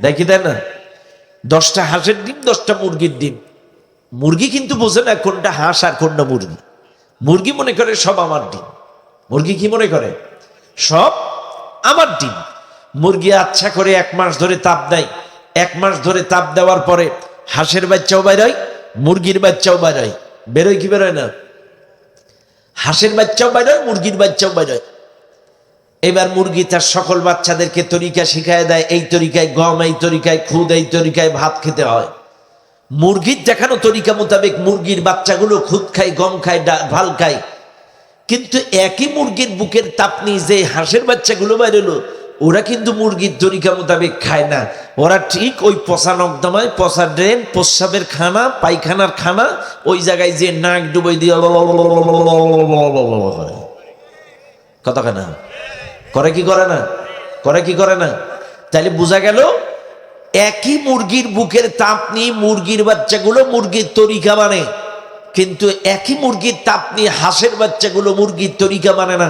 দেয় কি, দেয় না? 10টা হাঁসের ডিম, 10টা মুরগির ডিম। মুরগি কিন্তু বোঝে না কোনটা হাঁস আর কোনটা মুরগি। মুরগি মনে করে সব আমার ডিম। মুরগি কি মনে করে? সব আমার ডিম। মুরগি আচ্ছা করে 1 মাস ধরে তাপ দেয়। 1 মাস ধরে তাপ দেওয়ার পরে হাঁসের বাচ্চাও বেরোয়, মুরগির বাচ্চাও বেরোয়। বেরোয় কি বেরোয় না? হাঁসের বাচ্চাও বেরোয়, মুরগির বাচ্চাও বেরোয়। এবার মুরগি তার সকল বাচ্চাদেরকে তরিকা শিখায় দেয়, এই তরিকায় গম, এই তরিকায় খুদ, এই তরিকায় ভাত খেতে হয়। মুরগির দেখানো তরিকা মোতাবেক মুরগির বাচ্চাগুলো খুদ খায়, গম খায়, ভাল খায়। কিন্তু একই মুরগির বুকের তাপনি যে হাঁসের বাচ্চাগুলো বেরোলো, ওরা কিন্তু মুরগির তরিকা মোতাবেক খায় না। ওরা ঠিক ওই পচা নর্দমায়, পচা ড্রেন, প্রস্রাবের খানা, পায়খানার খানা, ওই জায়গায় যে নাক ডুবাই দিয়ে করে। কথা কেনা করে কি করে না? করে কি করে না? তাইলে বোঝা গেল একই মুরগির বুকের তাপ নিয়ে মুরগির বাচ্চাগুলো মুরগির তরিকা মানে, কিন্তু একই মুরগির তাপ নিয়ে হাঁসের বাচ্চাগুলো মুরগির তরিকা মানে না।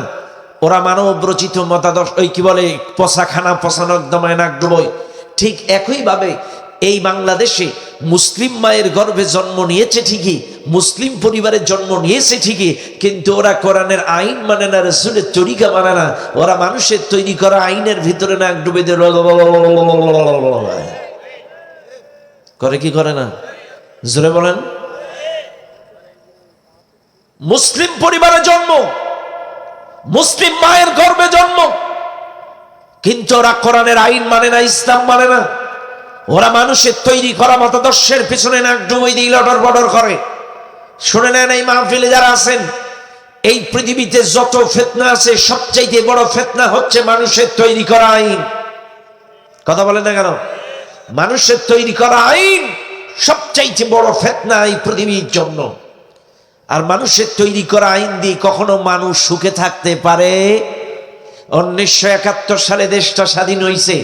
ওরা মানব রচিত মতাদর্শ, ওই কি বলে, পচা খানা, পচা নর্দমায় নাক ডুবোয়। ঠিক একইভাবে এই বাংলাদেশে মুসলিম মায়ের গর্ভে জন্ম নিয়েছে ঠিকই, মুসলিম পরিবারে জন্ম নিয়েছে ঠিকই, কিন্তু ওরা কোরআনের আইন মানে না, রাসূলের তরিকা মানে না। ওরা মানুষের তৈরি করা আইনের ভিতরে নাক ডুবে দিয়ে করে কি করে না? জোরে বলেন। মুসলিম পরিবারে জন্ম, মুসলিম মায়ের গর্ভে জন্ম, কিন্তু ওরা কোরআনের আইন মানে না, ইসলাম মানে না। ওরা মানুষের তৈরি করা মতাদর্শের পিছনে নাক ডুবই দিয়ে লটর বটর করে। শুনে নেন এই মাহফিলে যারা আছেন, এই পৃথিবীতে যত ফিতনা আছে সবচাইতে বড় ফিতনা হচ্ছে মানুষের তৈরি করা আইন। কথা বলেন না কেন? মানুষের তৈরি করা আইন সবচাইতে বড় ফিতনা এই পৃথিবীর জন্য। আর মানুষের তৈরি করা আইন দিয়ে কখনো মানুষ সুখে থাকতে পারে? 1971 সালে দেশটা স্বাধীন হয়েছে।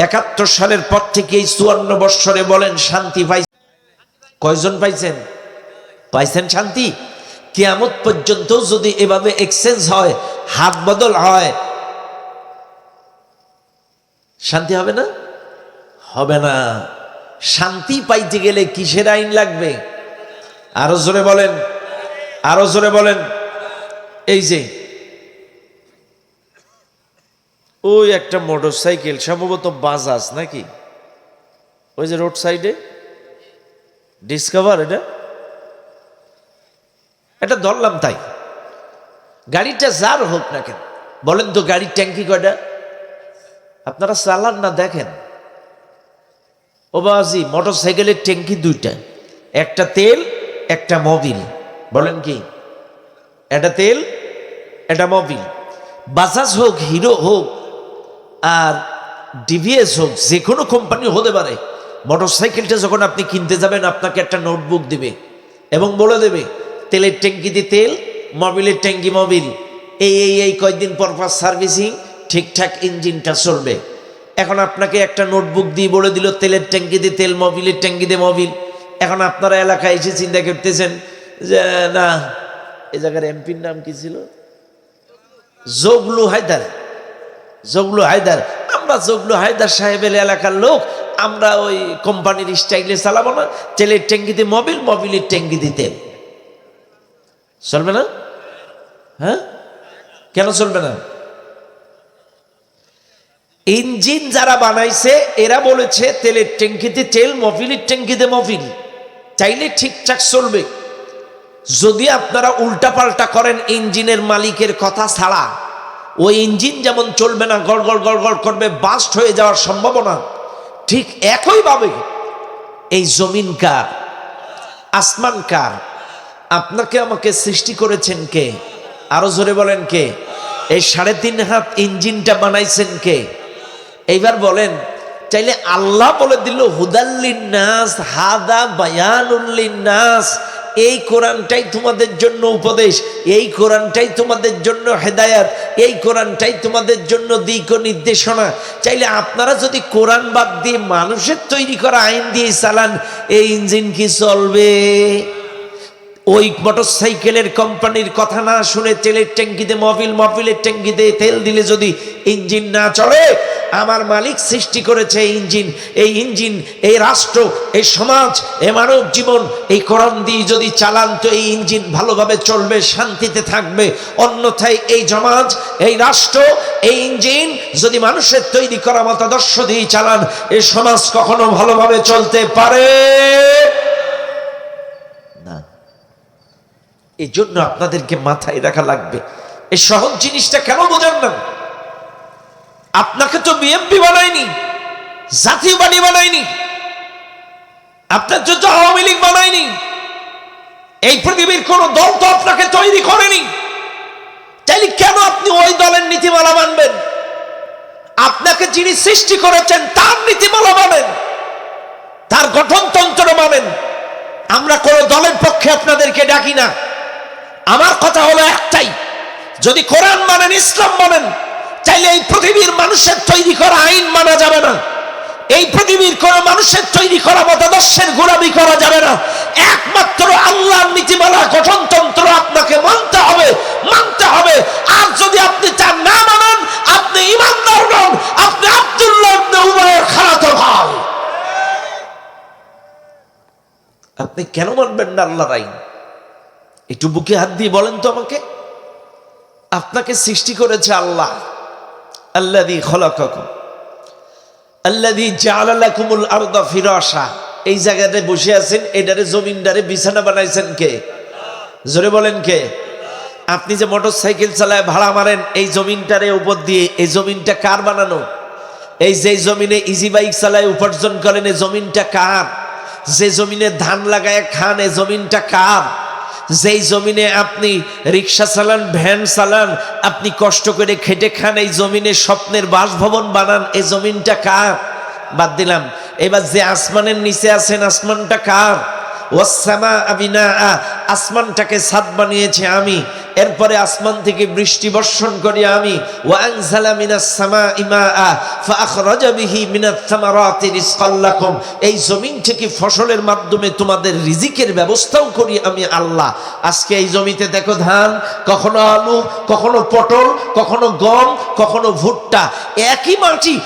71 সালের পর থেকে এই 54 বৎসরে বলেন শান্তি পাইছে? কয়জন পাইছেন? পাইছেন শান্তি? কিয়ামত পর্যন্ত যদি এভাবে এক্সচেঞ্জ হয়, হাত বদল হয়, শান্তি হবে না? হবে না। শান্তি পাইতে গেলে কিসের আইন লাগবে? আরো জোরে বলেন, আরো জোরে বলেন। এই যে ওই একটা মোটরসাইকেল, সম্ভবত বাজাজ নাকি, ওই যে রোড সাইডে ডিসকভার, এটা ধরলাম। তাই গাড়িটা যার হোক না কেন, বলেন তো গাড়ির ট্যাঙ্কি কয়টা? আপনারা চালান না, দেখেন। ও বাবাজি, মোটরসাইকেলের ট্যাঙ্কি দুইটা, একটা তেল একটা মোবিল। বলেন কি? এটা তেল, এটা মোবিল। বাজাজ হোক, হিরো হোক, আর ডিভিএস হোক, যে কোনো কোম্পানি হতে পারে। মোটরসাইকেলটা যখন আপনি কিনতে যাবেন, আপনাকে একটা নোটবুক দিবে এবং বলে দেবে তেলের ট্যাঙ্কিতে তেল, মোবিলের ট্যাঙ্কি মোবিল, এই কয়েকদিন পর পর সার্ভিসিং, ঠিকঠাক ইঞ্জিনটা চলবে। এখন আপনাকে একটা নোটবুক দিয়ে বলে দিল তেলের ট্যাঙ্কিতে তেল, মোবিলের ট্যাঙ্কিতে মোবিল। এখন আপনারা এলাকায় এসে চিন্তা করতেছেন যে না, এই জায়গার এমপির নাম কি ছিল? জগলু হায়দার। জগলু হায়দার, আমরা জগলু হায়দার সাহেবের এলাকার লোক, আমরা ওই কোম্পানির স্টাইলে চালাবো না। তেলের ট্যাঙ্কিতে মোবিল, মোবিলের ট্যাঙ্কিতে তেল। চলবে না? হ্যাঁ, কেন চলবে না? ইঞ্জিন যারা বানাইছে এরা বলেছে তেলের ট্যাঙ্কিতে তেল, মোবিলের ট্যাঙ্কিতে মোবিল, চাইলে ঠিকঠাক চলবে। যদি আপনারা উল্টাপাল্টা করেন ইঞ্জিনের মালিকের কথা ছাড়া, ওই ইঞ্জিন যেমন চলবে না, গড়গড় গড়গড় করবে, বাস্ট হয়ে যাওয়ার সম্ভাবনা। ঠিক একইভাবে এই জমিন কার? আসমান কার? আপনাকে আমাকে সৃষ্টি করেছেন কে? আরো জোরে বলেন কে? এই 3.5 হাত ইঞ্জিনটা বানাইছেন কে? এইবার বলেন, চাইলে আল্লাহ বলে দিল হুদাল্লিন নাস, হাদা বায়ানুল লিন্নাস, এই কোরআনটাই তোমাদের জন্য উপদেশ, এই কোরআনটাই তোমাদের জন্য হেদায়াত, এই কোরআনটাই তোমাদের জন্য দিক ও নির্দেশনা। চাইলে আপনারা যদি কোরআন বাদ দিয়ে মানুষের তৈরি করা আইন দিয়ে চালান, এই ইঞ্জিন কি চলবে? ওই মোটরসাইকেলের কোম্পানির কথা না শুনে তেলের ট্যাঙ্কিতে মোবিল, মোবিলের ট্যাঙ্কিতে তেল দিলে যদি ইঞ্জিন না চলে, আমার মালিক সৃষ্টি করেছে এই ইঞ্জিন, এই ইঞ্জিন, এই রাষ্ট্র, এই সমাজ, এই মানব জীবন, এই কোরআন দিয়ে যদি চালান তো এই ইঞ্জিন ভালোভাবে চলবে, শান্তিতে থাকবে। অন্যথায় এই সমাজ, এই রাষ্ট্র, এই ইঞ্জিন যদি মানুষের তৈরি করা মতাদর্শ দিয়ে চালান, এই সমাজ কখনো ভালোভাবে চলতে পারে না। এই জন্য আপনাদেরকে মাথায় রাখা লাগবে। এই সহজ জিনিসটা কেন বোঝেন না? আপনাকে তো বিএনপি বানায়নি, জাতীয় পার্টি বানায়নি, আপনার জন্য আওয়ামী লীগ বানায়নি, এই পৃথিবীর কোন দল তো আপনাকে তৈরি করেনি। তাইলে কেন আপনি ওই দলের নীতিমালা মানবেন? আপনাকে যিনি সৃষ্টি করেছেন তার নীতিমালা মানেন, তার গঠনতন্ত্র মানেন। আমরা কোন দলের পক্ষে আপনাদেরকে ডাকি না। আমার কথা হলো একটাই, যদি কোরআন মানেন, ইসলাম মানেন, চাইলে এই পৃথিবীর মানুষের তৈরি করা আইন মানা যাবে না, এই পৃথিবীর কোন মানুষের তৈরি করা মতাদর্শের গোলামি করা যাবে না। একমাত্র আল্লাহর নীতিমালা, গঠনতন্ত্র আপনাকে মানতে হবে, মানতে হবে। আর যদি আপনি তা না মানেন, আপনি ঈমানদার নন, আপনি আব্দুল্লাহ ইবনে উবাইয়ের খালাতো ভাই। আপনি কেন মানবেন না আল্লাহর আইন? একটু বুকে হাত দিয়ে বলেন তো আমাকে। আপনাকে সৃষ্টি করেছে আল্লাহ, আল্লাযী খলাকাকুম, আল্লাযী জাআলা লাকুমুল আরদা ফিরাশা। এই জায়গাতে বসে আছেন, এটারে জমিনটারে বিছানা বানাইছেন কে? জোরে বলেন কে? আপনি যে মোটরসাইকেল চালায় ভাড়া মারেন এই জমিনটারে উপর দিয়ে, এই জমিনটা কার বানানো? এই যে জমিনে ইজি বাইক চালায় উপার্জন করেন, এই জমিনটা কার? যে জমিনে ধান লাগায় খান, এই জমিনটা কার? যেই জমিনে আপনি রিক্সা চালান, ভ্যান চালান, আপনি কষ্ট করে খেটে খান, এই জমিনে স্বপ্নের বাসভবন বানান, এই জমিনটা কার? বাদ দিলাম। এবার যে আসমানের নিচে আছেন, আসমানটা কার? ওয়াস-সামাআ বিনাআ, আসমানটাকে ছাদ বানিয়েছি আমি, এরপরে আসমান থেকে বৃষ্টি বর্ষণ করি আমি। ওয়া আনজালা মিনাস সামাই মাআ ফাআখরাজা বিহি মিনাত থামারাতি রিজকাল লাকুম, এই জমিন থেকে ফসলের মাধ্যমে তোমাদের রিজিকের ব্যবস্থাও করি আমি আল্লাহ। আজকে এই জমিতে দেখো ধান, কখনো আলু, কখনো পটল, কখনো গম, কখনো ভুট্টা, একই মাটি,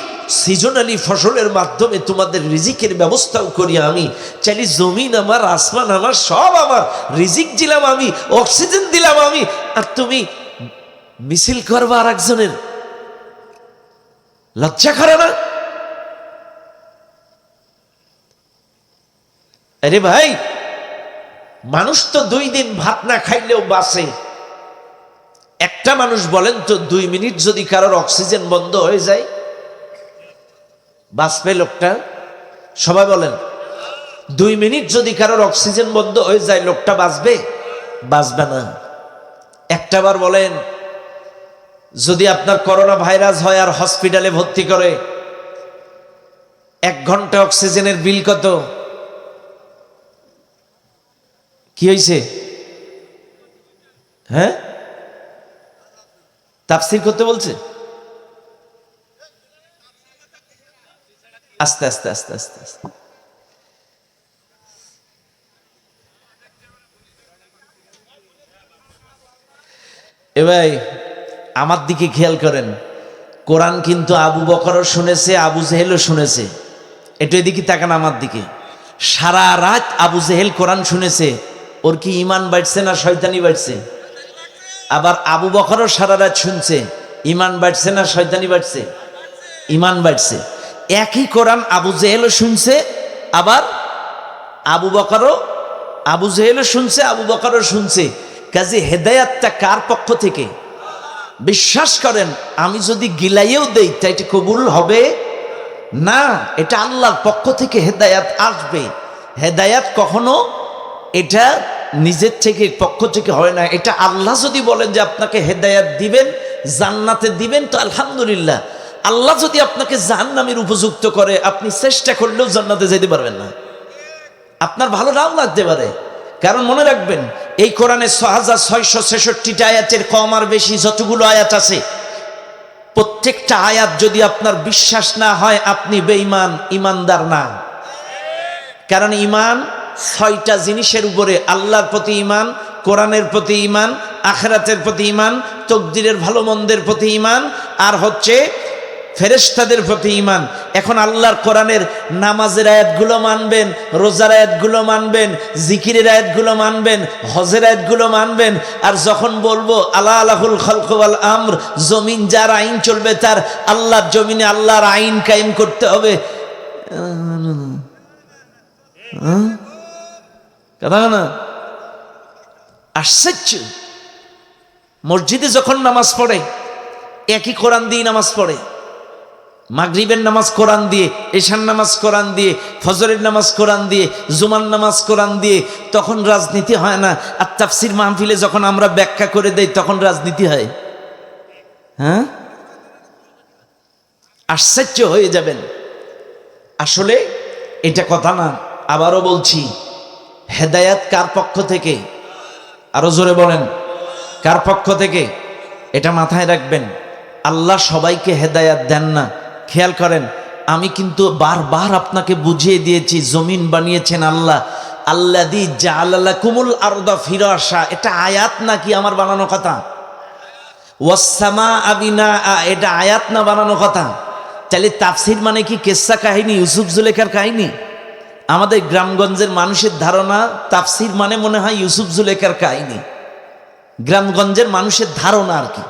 সিজনালি ফসলের মাধ্যমে তোমাদের রিজিকের ব্যবস্থাও করি আমি। চাইলে জমিন আমার, আসমান আমার, সব আমার, রিজিক দিলাম আমি, অক্সিজেন দিলাম আমি, আর তুমি মিছিল করবা আর একজনের। লজ্জা করে না? আরে ভাই, মানুষ তো 2 দিন ভাত না খাইলেও বাঁচে। একটা মানুষ বলেন তো 2 মিনিট যদি কারোর অক্সিজেন বন্ধ হয়ে যায়, বাঁচবে লোকটা? সবাই বলেন, 2 মিনিট যদি কারোর অক্সিজেন বন্ধ হয়ে যায় লোকটা বাঁচবে? বাঁচবে না। একটাবার বলেন, যদি আপনার করোনা ভাইরাস হয় আর হসপিটালে ভর্তি করে, 1 ঘন্টা অক্সিজেনের বিল কত? কি হয়েছে? হ্যাঁ, তাফসীর করতে বলছে। আস্তে আস্তে আস্তে আস্তে আস্তে। এ ভাই, আমার দিকে খেয়াল করেন, কোরআন কিন্তু আবু বকরও শুনেছে, আবু জেহেলও শুনেছে। একটু এদিকে তাকান আমার দিকে। সারা রাত আবু জেহেল কোরআন শুনেছে, ওর কি ইমান বাড়ছে না শয়তানি বাড়ছে? আবার আবু বকরও সারা রাত শুনছে, ইমান বাড়ছে না শয়তানি বাড়ছে? ইমান বাড়ছে। একই কোরআন আবু জেহেলও শুনছে, আবার আবু বকরও, আবু জেহেলও শুনছে, আবু বকরও শুনছে। কাজে হেদায়াতটা কার পক্ষ থেকে? বিশ্বাস করেন, আমি যদি গিলাইয়েও দেই তা এটা কবুল হবে না। এটা আল্লাহর পক্ষ থেকে হেদায়াত আসবে। হেদায়াত কখনো এটা নিজের থেকে, পক্ষ থেকে হয় না। এটা আল্লাহ যদি বলেন যে আপনাকে হেদায়াত দিবেন, জান্নাতে দিবেন, তো আলহামদুলিল্লাহ। আল্লাহ যদি আপনাকে জাহান্নামের উপযুক্ত করে, আপনি চেষ্টা করলেও জান্নাতে যেতে পারবেন না, আপনার ভালো নাও লাগতে পারে। কারণ মনে রাখবেন, এই কোরআনে 6666টা আয়াতের কম আর বেশি যতগুলো আয়াত আছে, প্রত্যেকটা আয়াত যদি আপনার বিশ্বাস না হয়, আপনি বেঈমান, ইমানদার না। কারণ ইমান 6টা জিনিসের উপরে: আল্লাহর প্রতি ইমান, কোরআনের প্রতি ইমান, আখিরাতের প্রতি ইমান, তকদিরের ভালো মন্দের প্রতি ইমান, আর হচ্ছে ফেরেশতাদের প্রতি ইমান। এখন আল্লাহর কোরআনের নামাজের আয়াতগুলো মানবেন, রোজার আয়াতগুলো মানবেন, জিকিরের আয়াতগুলো মানবেন, হজের আয়াতগুলো মানবেন। আর যখন বলবো আলা আলাহুল খালকু ওয়াল আমর, জমিন যার আইন চলবে তার, আল্লাহর জমিনে আল্লাহর আইন কায়েম করতে হবে, কথা না? আশ্চর্য। মসজিদে যখন নামাজ পড়ে, একই কোরআন দিয়ে নামাজ পড়ে। মাগরিবের নামাজ কোরআন দিয়ে, এশার নামাজ কোরআন দিয়ে, ফজরের নামাজ কোরআন দিয়ে, জুমার নামাজ কোরআন দিয়ে। তখন রাজনীতি হয় না। আর তাফসীর মাহফিলে যখন আমরা ব্যাখ্যা করে দেই, তখন রাজনীতি হয়। হ্যাঁ, আশ্চর্য হয়ে যাবেন। আসলে এটা কথা না। আবারও বলছি, হেদায়াত কার পক্ষ থেকে? আরো জোরে বলেন, কার পক্ষ থেকে? এটা মাথায় রাখবেন। আল্লাহ সবাইকে হেদায়াত দেন না। খেয়াল করেন, আমি কিন্তু বারবার আপনাকে বুঝিয়ে দিয়েছি, জমিন বানিয়েছেন আল্লাহ। আল্লাযী জাআলা লাকুমুল আরদা ফিরাশা, এটা আয়াত নাকি আমার বানানো কথা? ওয়াস সামাআ বিনাআ, এটা আয়াত না বানানো কথা? তাহলে তাফসীর মানে কি কিসসা কাহিনী, ইউসুফ জুলেখার কাহিনী? আমাদের গ্রামগঞ্জের মানুষের ধারণা তাফসীর মানে মনে হয় ইউসুফ জুলেখার কাহিনী। গ্রামগঞ্জের মানুষের ধারণা আর কি।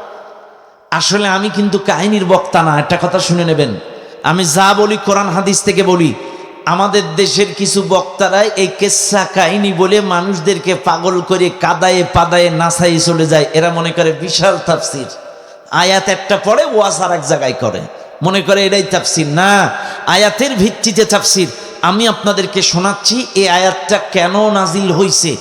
আসলে আমি কিন্তু কাহিনীর বক্তা না, একটা কথা শুনে নেবেন। আমি যা বলি কোরআন হাদিস থেকে বলি। আমাদের দেশের কিছু বক্তারা এই কিসসা কাহিনী বলে মানুষদেরকে পাগল করে কাদায়ে পাদায়ে নাচাই চলে যায়। এরা মনে করে বিশাল তাফসীর, আয়াত একটা পড়ে ওয়াজ আর এক জায়গায় করে, মনে করে এটাই তাফসীর। না, আয়াতের ভিত্তিতে তাফসীর। আমি আপনাদেরকে শোনাচ্ছি এই আয়াতটা কেন নাজিল হইছে,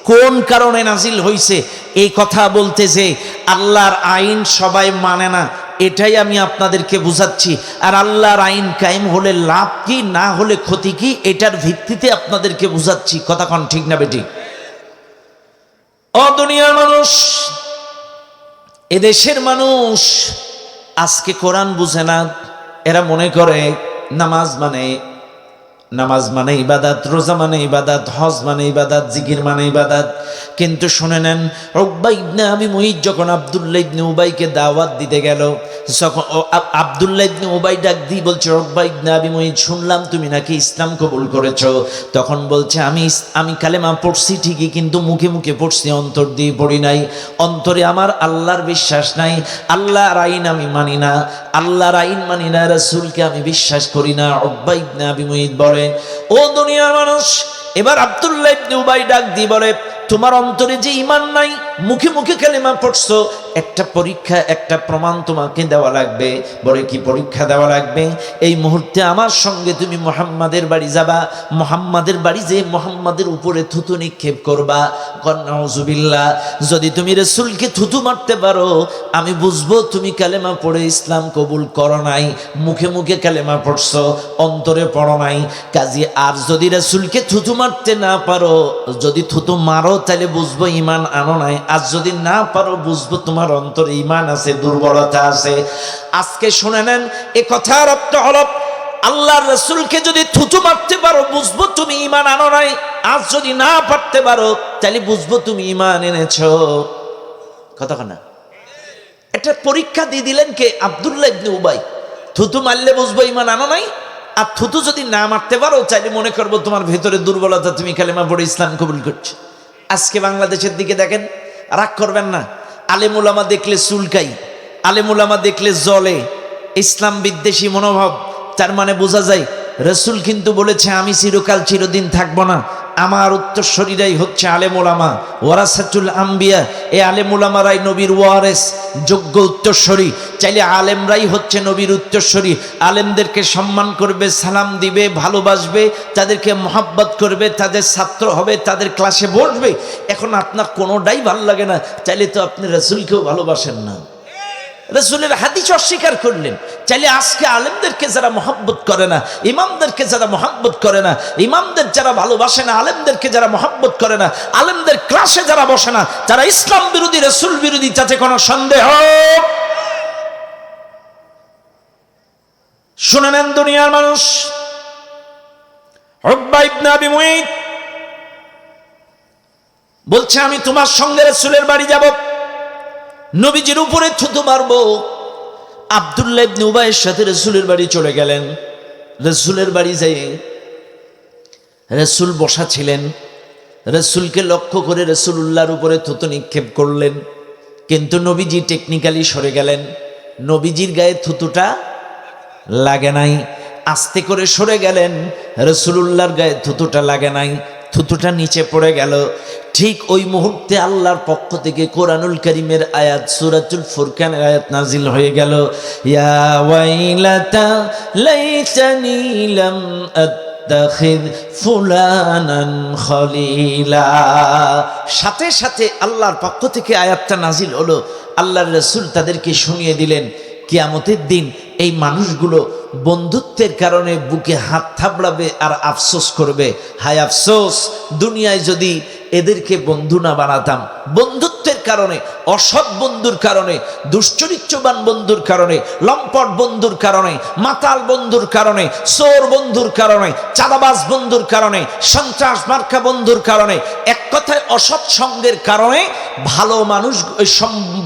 কোন কারণে নাজিল হইছে। এই কথা বলতে যে আল্লাহর আইন সবাই মানে না, এটাই আমি আপনাদেরকে বুঝাচ্ছি। আর আল্লাহর আইন কায়েম হলে লাভ কি, না হলে ক্ষতি কি, এটার ভিত্তিতে আপনাদেরকে বুঝাচ্ছি। কথা কোন ঠিক না বেটি? ও দুনিয়ার মানুষ, এদেশের মানুষ আজকে কোরআন বুঝে না। এরা মনে করে নামাজ মানে ইবাদত, রোজা মানে ইবাদত, হজ মানে ইবাদত, জিকির মানে ইবাদত। কিন্তু শুনে নেন, উকবা ইবনে আবি মুঈত যখন আব্দুল্লাহ ইবনে উবাইকে দাওয়াত দিতে গেল, যখন আব্দুল্লাহ ইবনে উবাই ডাক দিয়ে বলছে, উকবা ইবনে আবি মুঈত, শুনলাম তুমি নাকি ইসলাম কবুল করেছো। তখন বলছে, আমি কালেমা পড়ছি ঠিকই, কিন্তু মুখে মুখে পড়ছি, অন্তর দিয়ে পড়ি নাই। অন্তরে আমার আল্লাহর বিশ্বাস নাই, আল্লাহর আইন আমি মানি না, আল্লাহর আইন মানি না, রাসূলকে আমি বিশ্বাস করি না। উকবা ইবনে আবি মুঈত বলে, ও দুনিয়ার মানুষ, এবার আব্দুল্লাহ ইবনে উবাই ডাক দিয়ে বলে, তোমার অন্তরে যে ঈমান নাই, মুখে মুখে কালেমা পড়ছো, একটা পরীক্ষা, একটা প্রমাণ তোমাকে দেওয়া লাগবে। বলে, কি পরীক্ষা দেওয়া লাগবে? এই মুহূর্তে আমার সঙ্গে তুমি মুহাম্মাদের বাড়ি যাবা, মুহাম্মাদের বাড়ি যে মুহাম্মাদের উপরে থুতু নিক্ষেপ করবা। নাউজুবিল্লাহ। যদি তুমি রাসূলকে থুতু মারতে পারো, আমি বুঝবো তুমি কালেমা পড়ে ইসলাম কবুল করো নাই, মুখে মুখে কালেমা পড়ছো, অন্তরে পড়ো নাই। কাজী আর যদি রাসূলকে থুতু মারতে না পারো, যদি থুতু মারো তাহলে বুঝবো ঈমান আনো নাই, আর যদি না পারো বুঝবো তোমার অন্তরে ঈমান আছে, দুর্বলতা আছে। আজকে শুনে নেন, এ কথার অর্থ হলো, আল্লাহর রাসূলকে যদি থুতু মারতে পারো বুঝবো তুমি ঈমান আনো নাই, আর যদি না পারতে পারো তাহলে বুঝবো তুমি ঈমান এনেছো। কথা না? এটা পরীক্ষা দিয়ে দিলেন কে? আব্দুল্লাহ ইবনে উবাই। থুতু মারলে বুঝবো ঈমান আনো নাই, আর থুতু যদি না মারতে পারো চাইলে মনে করবো তোমার ভেতরে দুর্বলতা, তুমি কালেমা পড়ে ইসলাম কবুল করছো। আজকে বাংলাদেশের দিকে দেখেন, রাগ করবেন না, আলেম উলামা দেখলে চুলকাই, আলেম উলামা দেখলে জ্বলে, ইসলাম বিদ্বেষী মনোভাব। তার মানে বোঝা যায় রাসূল কিন্তু বলেছে, আমি চিরকাল চিরদিন থাকবো না, আমার উত্তরসূরিরাই হচ্ছে আলেম উলামা, ওয়ারাসাতুল আম্বিয়া। এই আলেম উলামারাই নবীর ওয়ারেস, যোগ্য উত্তরসূরি। চাইলে আলেমরাই হচ্ছে নবীর উত্তরসূরি। আলেমদেরকে সম্মান করবে, সালাম দিবে, ভালোবাসবে, তাদেরকে মহব্বত করবে, তাদের ছাত্র হবে, তাদের ক্লাসে বসবে। এখন আপনার কোনোটাই ভাল লাগে না, চাইলে তো আপনি রাসূলকেও ভালোবাসেন না, রাসূলের হাদিস অস্বীকার করলেন। চাইলে আজকে আলেমদেরকে যারা মহব্বত করে না, ইমামদেরকে যারা মহব্বত করে না, ইমামদের যারা ভালোবাসে না, আলেমদেরকে যারা মহব্বত করে না, আলেমদের ক্লাসে যারা বসে না, যারা ইসলাম বিরোধী, রাসূল বিরোধী, তাতে কোনো সন্দেহ। শুনে নেন দুনিয়ার মানুষ, উকবা ইবনে আবি মুঈত বলছে, আমি তোমার সঙ্গে রাসূলের বাড়ি যাব, নবীজির উপরে থুতু মারবো। আব্দুল্লাহ ইবনে উবাইয়ের সাথে রাসূলের বাড়ি চলে গেলেন। রাসূলের বাড়ি যেয়ে রাসূল বসা ছিলেন, রাসূলকে লক্ষ্য করে রাসূলুল্লাহর উপরে থুতু নিক্ষেপ করলেন, কিন্তু নবীজি টেকনিক্যালি সরে গেলেন, নবীজির গায়ে থুতুটা লাগে নাই। আস্তে করে সরে গেলেন, রাসূলুল্লাহর গায়ে থুতুটা লাগে নাই, থুতুটা নিচে পড়ে গেল। ঠিক ওই মুহূর্তে আল্লাহর পক্ষ থেকে কোরআনুল কারীমের আয়াত, সূরাতুল ফুরকানের আয়াত নাজিল হয়ে গেল, ইয়া ওয়াইলাতা লাইতানি লাম আত্তাখিয ফুলানান খলিলা। সাথে সাথে আল্লাহর পক্ষ থেকে আয়াতটা নাজিল হলো। আল্লাহর রাসূল তাদেরকে শুনিয়ে দিলেন, কিয়ামতের দিন এই মানুষগুলো বন্ধুত্বের কারণে বুকে হাত থাবড়াবে আর আফসোস করবে, হায় আফসোস, দুনিয়ায় যদি এদেরকে বন্ধু না বানাতাম। বন্ধুত্বের কারণে, অসৎ বন্ধুর কারণে, দুশ্চরিত্রবান বন্ধুর কারণে, লম্পট বন্ধুর কারণে, মাতাল বন্ধুর কারণে, চোর বন্ধুর কারণে, চাঁদাবাজ বন্ধুর কারণে, সন্ত্রাস মার্কা বন্ধুর কারণে, এক কথায় অসৎ সঙ্গের কারণে ভালো মানুষ,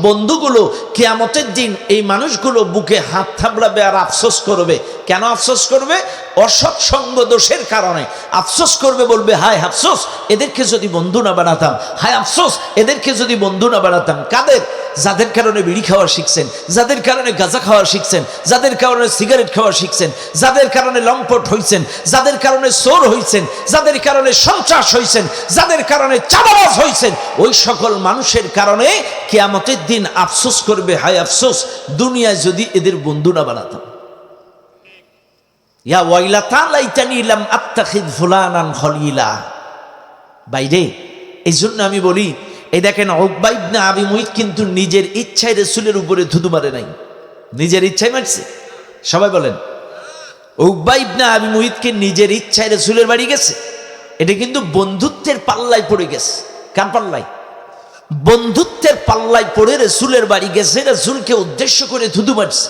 বন্ধুগুলো কিয়ামতের দিন এই মানুষগুলো বুকে হাত থাবড়াবে আর আফসোস করবে। কেন আফসোস করবে? অসৎ সঙ্গ দোষের কারণে আফসোস করবে, বলবে হায় আফসোস, এদেরকে যদি বন্ধু না বানাতাম, হায় আফসোস, এদেরকে যদি বন্ধু না বানাতাম। কাদের? যাদের কারণে বিড়ি খাওয়া শিখছেন, যাদের কারণে গাঁজা খাওয়া শিখছেন, যাদের কারণে সিগারেট খাওয়া শিখছেন, যাদের কারণে লম্পট হইছেন, যাদের কারণে চোর হইছেন, যাদের কারণে সন্ত্রাস হইছেন, যাদের কারণে চাঁদাবাজ হইছেন, ওই সকল মানুষের কারণে কিয়ামতের দিন আফসোস করবে, হায় আফসোস, দুনিয়ায় যদি এদের বন্ধু না বানাতাম। ইয়া ওয়াইলাতা লাইতানি লাম আত্তাখিয ফুলানান খলিলা। বাইরে, এই জন্য আমি বলি, এই দেখেন, উকবা ইবনে আবি মুঈত কিন্তু নিজের ইচ্ছায় রাসূলের উপরে থুতু মারে নাই। নিজের ইচ্ছায় মারছে? সবাই বলেন। উকবা ইবনে আবি মুইতকে নিজের ইচ্ছায় রাসূলের বাড়ি গেছে। এটা কিন্তু বন্ধুত্বের পাল্লায় পড়ে গেছে। কার পাল্লায়? বন্ধুত্বের পাল্লায় পড়ে রাসূলের বাড়ি গেছে, রাসূলকে উদ্দেশ্য করে থুতু মারছে।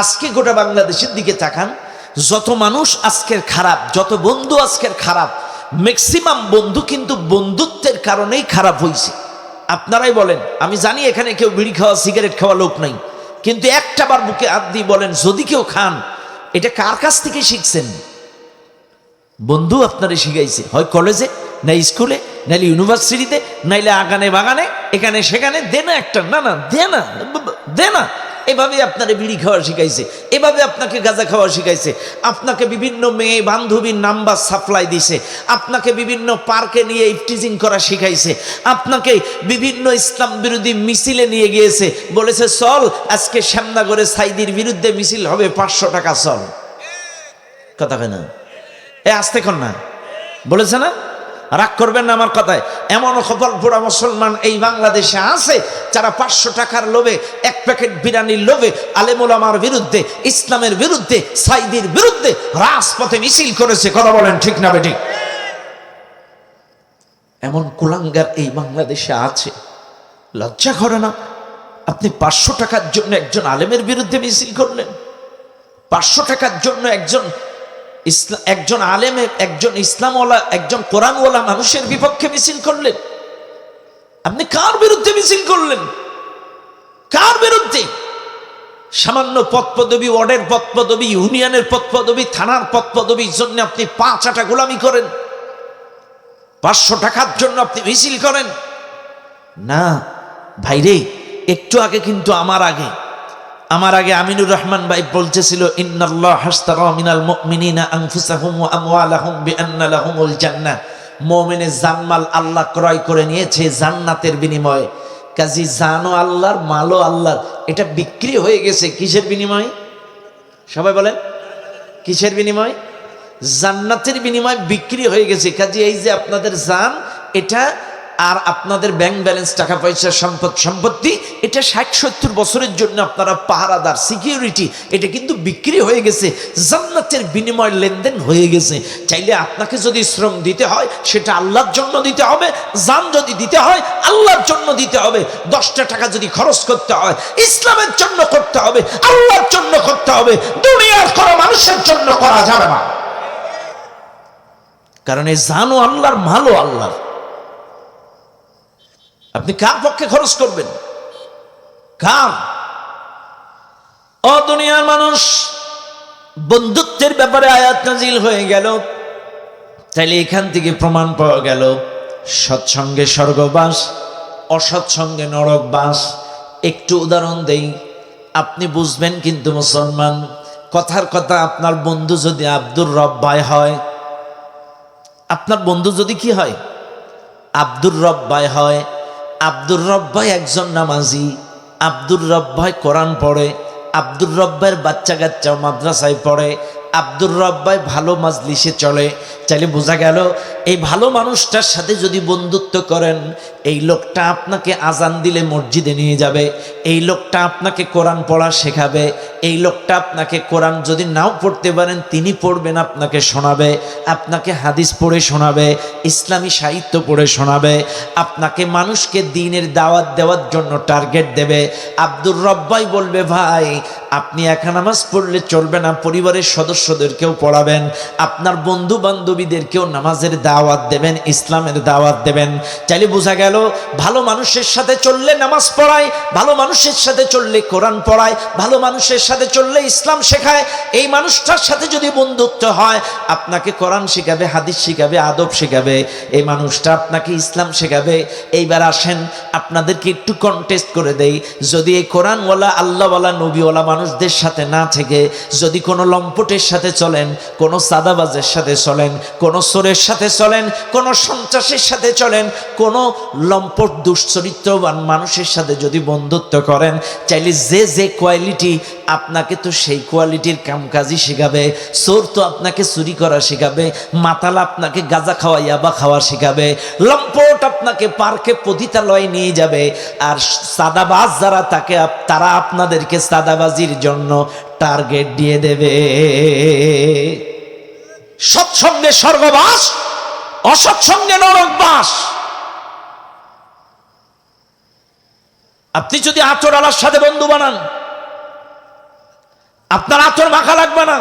আজকে গোটা বাংলাদেশের দিকে তাকান, যত মানুষ আজকের খারাপ, যত বন্ধু আজকের খারাপ, ম্যাক্সিমাম বন্ধু কিন্তু বন্ধুত্বের কারণেই খারাপ হয়েছে। আপনারাই বলেন, আমি জানি এখানে কেউ বিড়ি খাওয়া সিগারেট খাওয়া লোক নাই, কিন্তু একটা বার বুকে হাত দিয়ে বলেন, যদি কেউ খান, এটা কার কাছ থেকে শিখছেন? বন্ধু আপনারে শিখাইছে, হয় কলেজে, না স্কুলে, নাইলে ইউনিভার্সিটিতে, নাইলে আগানে বাগানে, এখানে সেখানে। দে না একটা, না না দে না, দে না। এভাবে আপনারে বিড়ি খাওয়া শিখাইছে, এভাবে আপনাকে গাঁজা খাওয়া শিখাইছে, আপনাকে বিভিন্ন মেয়ে বান্ধবীর নাম্বার সাপ্লাই দিছে, আপনাকে বিভিন্ন পার্কে নিয়ে ইফটিজিং করা শিখাইছে, আপনাকে বিভিন্ন ইসলাম বিরোধী মিছিলে নিয়ে গিয়েছে, বলেছে চল আজকে শ্যামনগরে সাইদির বিরুদ্ধে মিছিল হবে, 500 টাকা চল। কথা হয় না? আসতে কর না, বলেছে না? রাগ করবেন না আমার কথায়। এমন কপাল পোড়া মুসলমান এই বাংলাদেশে আছে যারা 500 টাকার লোভে, এক প্যাকেট বিরিয়ানির লোভে আলেম ওলামার বিরুদ্ধে, ইসলামের বিরুদ্ধে, সাইদির বিরুদ্ধে রাজপথে মিছিল করেছে। কথা বলেন ঠিক না বেঠিক? এমন কুলাঙ্গার এই বাংলাদেশে আছে, লজ্জা করে না? আপনি 500 টাকার জন্য একজন আলেমের বিরুদ্ধে মিছিল করলেন, 500 টাকার জন্য একজন আলেমে, একজন ইসলামওয়ালা, একজন কোরআনওয়ালা মানুষের বিপক্ষে মিছিল করলেন। আপনি কার বিরুদ্ধে মিছিল করলেন? কার বিরুদ্ধে? সামান্য পদ পদবি, ওয়ার্ডের পদ পদবি, ইউনিয়নের পদ পদবি, থানার পদ পদবির জন্য আপনি 5 আটা গোলামি করেন, 500 টাকার জন্য আপনি মিছিল করেন না। ভাইরে, একটু আগে কিন্তু আমার আগে আমিনুর রহমান ভাই বলতেছিল, ইন্নাল্লাহ হাশতারা মিনাল মুমিনিনা আনফুসাহুম ওয়া আমওয়ালাহুম বিআন্না লাহুমুল জান্নাহ। মুমিনের জানমাল আল্লাহ ক্রয় করে নিয়েছে জান্নাতের বিনিময়ে। কাজী জানও আল্লাহর, মালও আল্লাহর, এটা বিক্রি হয়ে গেছে কিসের বিনিময়ে? সবাই বলেন, কিসের বিনিময়ে? জান্নাতের বিনিময়ে বিক্রি হয়ে গেছে। কাজী এই যে আপনাদের জান, এটা আর আপনাদের ব্যাংক ব্যালেন্স, টাকা পয়সা, সম্পত্তি, এটা 60-70 বছরের জন্য আপনারা পাহারাদার, সিকিউরিটি, এটা কিন্তু বিক্রি হয়ে গেছে, জান্নাতের বিনিময় লেনদেন হয়ে গেছে। চাইলে আপনাকে যদি শ্রম দিতে হয় সেটা আল্লাহর জন্য দিতে হবে, জান যদি দিতে হয় আল্লাহর জন্য দিতে হবে, 10টা টাকা যদি খরচ করতে হয় ইসলামের জন্য করতে হবে, আল্লাহর জন্য করতে হবে, দুনিয়ার কোনো মানুষের জন্য করা যাবে না। কারণ এই জানও আল্লাহর, মালও আল্লাহর। আপনি কার পক্ষে খরচ করবেন? কার? ও দুনিয়ার মানুষ, বন্ধুত্বের ব্যাপারে আয়াত নাজিল হয়ে গেল। তাইলে এখান থেকে প্রমাণ পাওয়া গেল, সৎসঙ্গে স্বর্গবাস, অসৎসঙ্গে নরকবাস। একটু উদাহরণ দেই, আপনি বুঝবেন কিন্তু মুসলমান। কথার কথা, আপনার বন্ধু যদি আব্দুর রব ভাই হয়, আপনার বন্ধু যদি কি হয়? আব্দুর রব ভাই হয়। আব্দুর রব ভাই একজন নামাজি, আব্দুর রব ভাই কোরআন পড়ে, আব্দুর রব ভাইয়ের বাচ্চা কাচ্চাও মাদ্রাসায় পড়ে, আব্দুর রব ভাই ভালো মাজলিসে চলে। চাইলে বোঝা গেল, এই ভালো মানুষটার সাথে যদি বন্ধুত্ব করেন, এই লোকটা আপনাকে আজান দিলে মসজিদে নিয়ে যাবে, এই লোকটা আপনাকে কোরআন পড়া শেখাবে, এই লোকটা আপনাকে কোরআন যদি নাও পড়তে পারেন তিনি পড়বেন, আপনাকে শোনাবে, আপনাকে হাদিস পড়ে শোনাবে, ইসলামী সাহিত্য পড়ে শোনাবে, আপনাকে মানুষকে দ্বীনের দাওয়াত দেওয়ার জন্য টার্গেট দেবে। আব্দুর রব ভাই বলবে, ভাই আপনি একা নামাজ পড়লে চলবে না, পরিবারের সদস্যদেরকেও পড়াবেন, আপনার বন্ধু বান্ধবীদেরকেও নামাজের দাওয়াত দেবেন, ইসলামের দাওয়াত দেবেন। চাইলে বোঝা গেল, ভালো মানুষের সাথে চললে নামাজ পড়ায়, ভালো মানুষের সাথে চললে কোরআন পড়ায়, ভালো মানুষের সাথে চললে ইসলাম শেখায়। এই মানুষটার সাথে যদি বন্ধুত্ব হয়, আপনাকে কোরআন শেখাবে, হাদিস শেখাবে, আদব শেখাবে, এই মানুষটা আপনাকে ইসলাম শেখাবে। এইবার আসেন, আপনাদেরকে একটু কন্টেস্ট করে দেই, যদি এই কোরআনওয়ালা, আল্লাহওয়ালা, নবীওয়ালা মানুষদের সাথে না থেকে যদি কোনো লম্পটের সাথে চলেন, কোনো সাদাবাজের সাথে চলেন, কোন চোরের সাথে চলেন, কোন সন্ত্রাসের সাথে চলেন, কোন লম্পট দুশ্চরিত্রবান মানুষের সাথে যদি বন্ধুত্ব করেন, চাইলে যে যে কোয়ালিটি, আপনাকে তো সেই কোয়ালিটির কামকাজই শেখাবে। চোর তো আপনাকে চুরি করা শেখাবে, মাতাল আপনাকে গাঁজা খাওয়া, ইয়াবা খাওয়া শেখাবে, লম্পট আপনাকে পার্কে পতিতালয়ে নিয়ে যাবে, আর সাদাবাজ যারা তারা আপনাদেরকে সাদাবাজির জন্য টার্গেট দিয়ে দেবে। সৎসঙ্গে স্বর্গবাস, অসৎসঙ্গে নরকবাস। আপনি যদি আতর আলার সাথে বন্ধু বানান, আপনার আতর মাখা লাগবে না,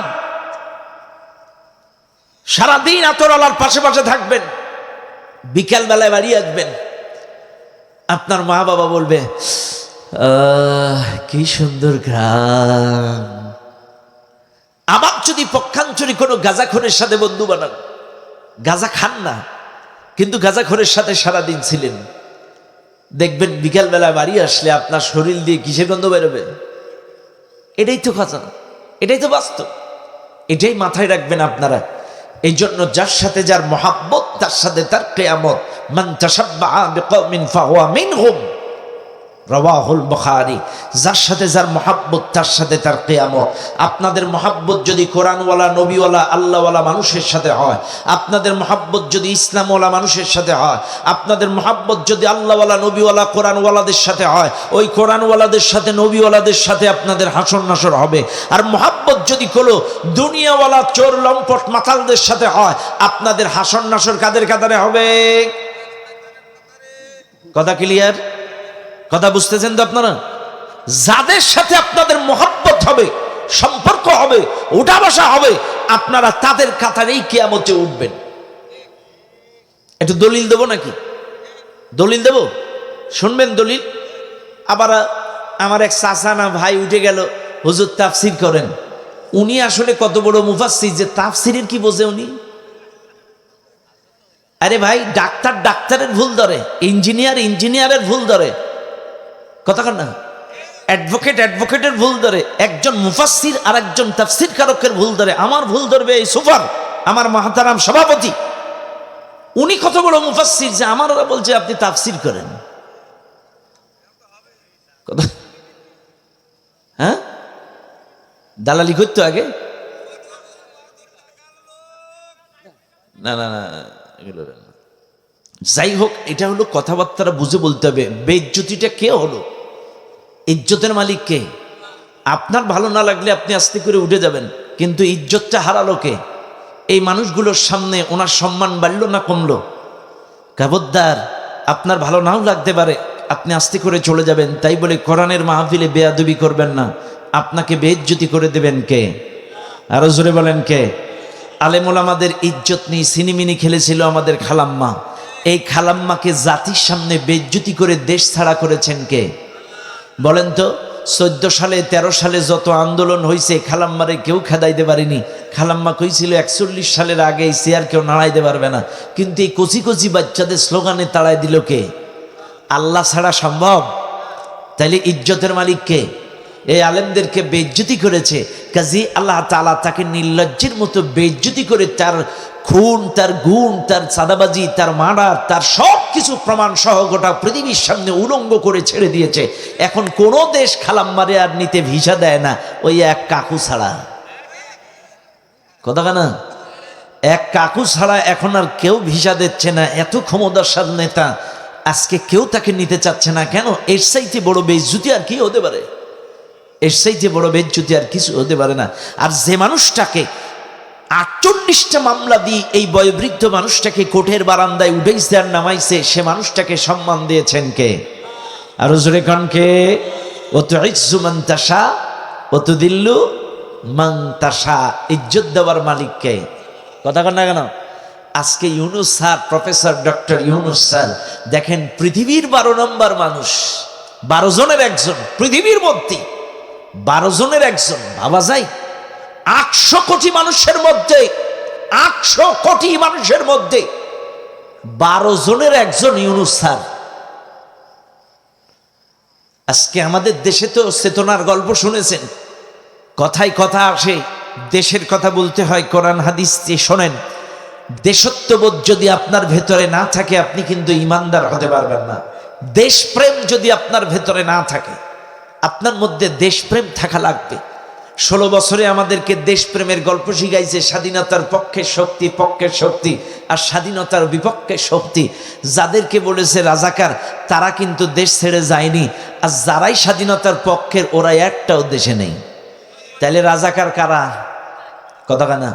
সারাদিন আতর আলার পাশে পাশে থাকবেন, বিকেল বেলায় বাড়ি আসবেন, আপনার মা বাবা বলবে কি সুন্দর ঘ্রাণ। আবার যদি পক্ষান্তরে কোনো গাঁজাখোরের সাথে বন্ধু বানান, গাঁজা খান না কিন্তু গাঁজাখোরের সাথে সারাদিন ছিলেন, দেখবেন বিকেল বেলায় বাড়ি আসলে আপনার শরীর দিয়ে কিসের গন্ধ বেরোবে? এটাই তো কথা, এটাই তো বাস্তব, এটাই মাথায় রাখবেন আপনারা। এই জন্য যার সাথে যার মহাব্বত তার সাথে তার কিয়ামত। মান তাশাব্বাআ বিকওমিন ফাহুয়া মিনহুম, রাওয়াহুল বুখারী। যার সাথে যার মহাব্বত তার সাথে তার কিয়ামত। আপনাদের মহাব্বত যদি কোরআনওয়ালা, নবীওয়ালা, আল্লাহওয়ালা মানুষের সাথে হয়, আপনাদের মহাব্বত যদি ইসলামওয়ালা মানুষের সাথে হয়, আপনাদের মহাব্বত যদি আল্লাহওয়ালা, নবীওয়ালা, কোরআনওয়ালাদের সাথে হয়, ওই কোরআনওয়ালাদের সাথে, নবীওয়ালাদের সাথে আপনাদের হাসর নাসর হবে। আর মহাব্বত যদি কোনো দুনিয়াওয়ালা, চোর, লম্পট, মাতালদের সাথে হয়, আপনাদের হাসর নাসর কাদের কাতারে হবে? কথা ক্লিয়ার? কথা বুঝতেছেন তো আপনারা? যাদের সাথে আপনাদের মহব্বত হবে, সম্পর্ক হবে, উঠা বসা হবে, আপনারা তাদের কাতারেই কিয়ামতে উঠবেন। একটু দলিল দেবো নাকি? দলিল দেব, শুনবেন দলিল? আবার আমার এক চাচা না ভাই উঠে গেল, হুজুর তাফসির করেন। উনি আসলে কত বড় মুফাসসির যে তাফসিরের কি বোঝে উনি? আরে ভাই, ডাক্তার ডাক্তারের ভুল ধরে, ইঞ্জিনিয়ার ইঞ্জিনিয়ারের ভুল ধরে, কথা কন না? অ্যাডভোকেট অ্যাডভোকেটের ভুল ধরে, একজন মুফাসসির আর একজন তাফসির কারকের ভুল ধরে। আমার ভুল ধরবে এই সুফার, আমার মহাতারাম সভাপতি, উনি কত বড় মুফাসসির যে আমার ওরা বলছে আপনি তাফসির করেন। কথা, হ্যাঁ, দালালি করতো আগে? না না না, এগুলো যাই হোক, এটা হলো কথাবার্তারা বুঝে বলতে হবে। বেইজ্জতিটা কে হলো? ইজ্জতের মালিক কে? আপনার ভালো না লাগলে আপনি আস্তে করে উঠে যাবেন, কিন্তু ইজ্জতটা হারালো কে? এই মানুষগুলোর সামনে ওনার সম্মান বাড়লো না কমলো? খবরদার, আপনার ভালো নাও লাগতে পারে, আপনি আস্তে করে চলে যাবেন। তাই বলে কোরআনের মাহফিলে বেয়াদবি করবেন না। আপনাকে বেইজ্জতি করে দেবেন কে? আরো জোরে বলেন কে? আলেমুল আমাদের ইজ্জত নিয়ে সিনিমিনি খেলেছিল আমাদের খালাম্মা। এই খালাম্মাকে জাতির সামনে বেইজ্জতি করে দেশ ছাড়া করেছেন কে? বলেন তো। 14 সালে 13 সালে যত আন্দোলন হয়েছে, খালাম্মারে কেউ খেদাইতে পারেনি। খালাম্মা কইছিল 41 সালের আগে এই চেয়ার কেউ নাড়াইতে পারবে না, কিন্তু এই কচি কচি বাচ্চাদের স্লোগানে তাড়াই দিল কে? আল্লাহ ছাড়া সম্ভব? তাইলে ইজ্জতের মালিক কে? এই আলেমদেরকে বেইজ্জতি করেছে, কাজী আল্লাহ তাআলা তাকে নির্লজ্জের মতো বেইজ্জতি করে তার খুন, তার গুণ, তার চাঁদাবাজি, তার মার্ডার, তার সব কিছু প্রমাণ সহ গোটা পৃথিবীর সামনে উলঙ্গ করে ছেড়ে দিয়েছে। এখন কোনো দেশ খালাম্মারে আর নিতে ভিসা দেয় না, ওই এক কাকু ছাড়া। কথা না, এক কাকু ছাড়া এখন আর কেউ ভিসা দিচ্ছে না। এত ক্ষমতার নেতা, আজকে কেউ তাকে নিতে চাচ্ছে না। কেন? এর চাইতে বড় বেইজ্জতি আর কি হতে পারে? এর চাইতে বড় বেইজ্জতি আর কিছু হতে পারে না। আর যে মানুষটাকে 48টা মামলা দিয়ে এই বয়োবৃদ্ধ মানুষটাকে কোর্টের বারান্দায় উঠাইছে আর নামাইছে, সে মানুষটাকে সম্মান দিয়েছেন কে? আর জোরে কন কে? ও তো ইজ্জু মান তাশা ও তো দিল্লু মান তাশা। ইজ্জত দেওয়ার মালিক কে? কথা কন না কেন? আজকে Yunus sir, professor doctor Yunus sir, দেখেন পৃথিবীর 12 নম্বর মানুষ, 12 জনের একজন, পৃথিবীর মধ্যে 12 জনের একজন। ভাবা যায়? 800 কোটি মানুষের মধ্যে, 800 কোটি মানুষের মধ্যে 12 জনের একজন ইউনুস স্যার। আজকে আমাদের দেশে তো চেতনার গল্প শুনেছেন, কথায় কথা আসে, দেশের কথা বলতে হয়, কোরআন হাদিস শোনেন। দেশত্ববোধ যদি আপনার ভেতরে না থাকে আপনি কিন্তু ইমানদার হতে পারবেন না। দেশপ্রেম যদি আপনার ভেতরে না থাকে, আপনার মধ্যে দেশপ্রেম থাকা লাগবে। 16 বছরে আমাদেরকে দেশপ্রেমের গল্প শিখাইছে, স্বাধীনতার পক্ষে শক্তি, পক্ষের শক্তি আর স্বাধীনতার বিপক্ষে শক্তি। যাদেরকে বলেছে রাজাকার তারা কিন্তু দেশ ছেড়ে যায়নি, আর যারাই স্বাধীনতার পক্ষের ওরা একটাও দেশে নেই। তাহলে রাজাকার কারা? কথা কানা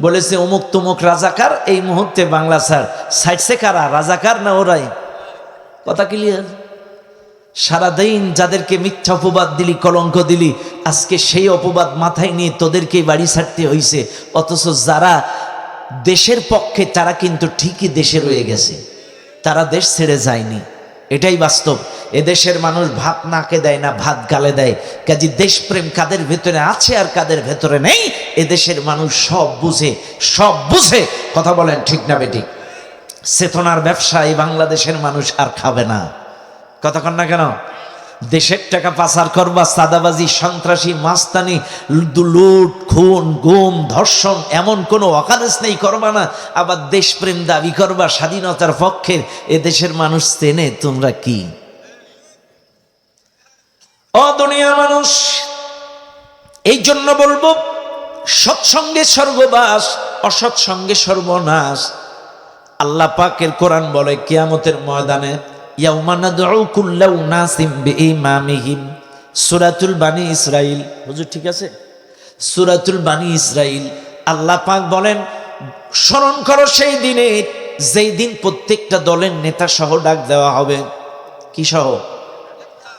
বলেছে অমুক তমুক রাজাকার, এই মুহূর্তে বাংলা ছাড়ছে কারা? রাজাকার না ওরাই? কথা ক্লিয়ার? সারাদিন যাদেরকে মিথ্যা অপবাদ দিলি, কলঙ্ক দিলি, আজকে সেই অপবাদ মাথায় নিয়ে তোদেরকেই বাড়ি ছাড়তে হইছে। অথচ যারা দেশের পক্ষে তারা কিন্তু ঠিকই দেশে রয়ে গেছে, তারা দেশ ছেড়ে যায়নি। এটাই বাস্তব। এদেশের মানুষ ভাত নাকে দেয় না, ভাত গালে দেয়। কাজে দেশপ্রেম কাদের ভেতরে আছে আর কাদের ভেতরে নেই এদেশের মানুষ সব বুঝে, সব বুঝে। কথা বলেন ঠিক না বেঠিক? চেতনার ব্যবসা এই বাংলাদেশের মানুষ আর খাবে না। কথা কন না কেন? দেশের টাকা পাচার করবা, সাদাবাজি, সন্ত্রাসী, মাস্তানি, লুট, খুন, গুম, ধর্ষণ, এমন কোনো অকারেন্স নেই করবা না। আবার দেশপ্রেম দাবি করবা, স্বাধীনতার পক্ষের। এদেশের মানুষ চেনে তোমরা কি? ও দুনিয়ার মানুষ, এই জন্য বলবো সৎসঙ্গে স্বর্গবাস, অসৎসঙ্গে সর্বনাশ। আল্লাহ পাকের কোরআন বলে কিয়ামতের ময়দানে ইয়াউমা নাদউ কুল্লা উনাসিম বিইমামিহিম, সূরাতুল বানি ইসরাইল। হুজুর ঠিক আছে? সূরাতুল বানি ইসরাইল। আল্লাহ পাক বলেন স্মরণ করো সেই দিনে, যেই দিন প্রত্যেকটা দলের নেতা সহ ডাক দেওয়া হবে। কি সহ?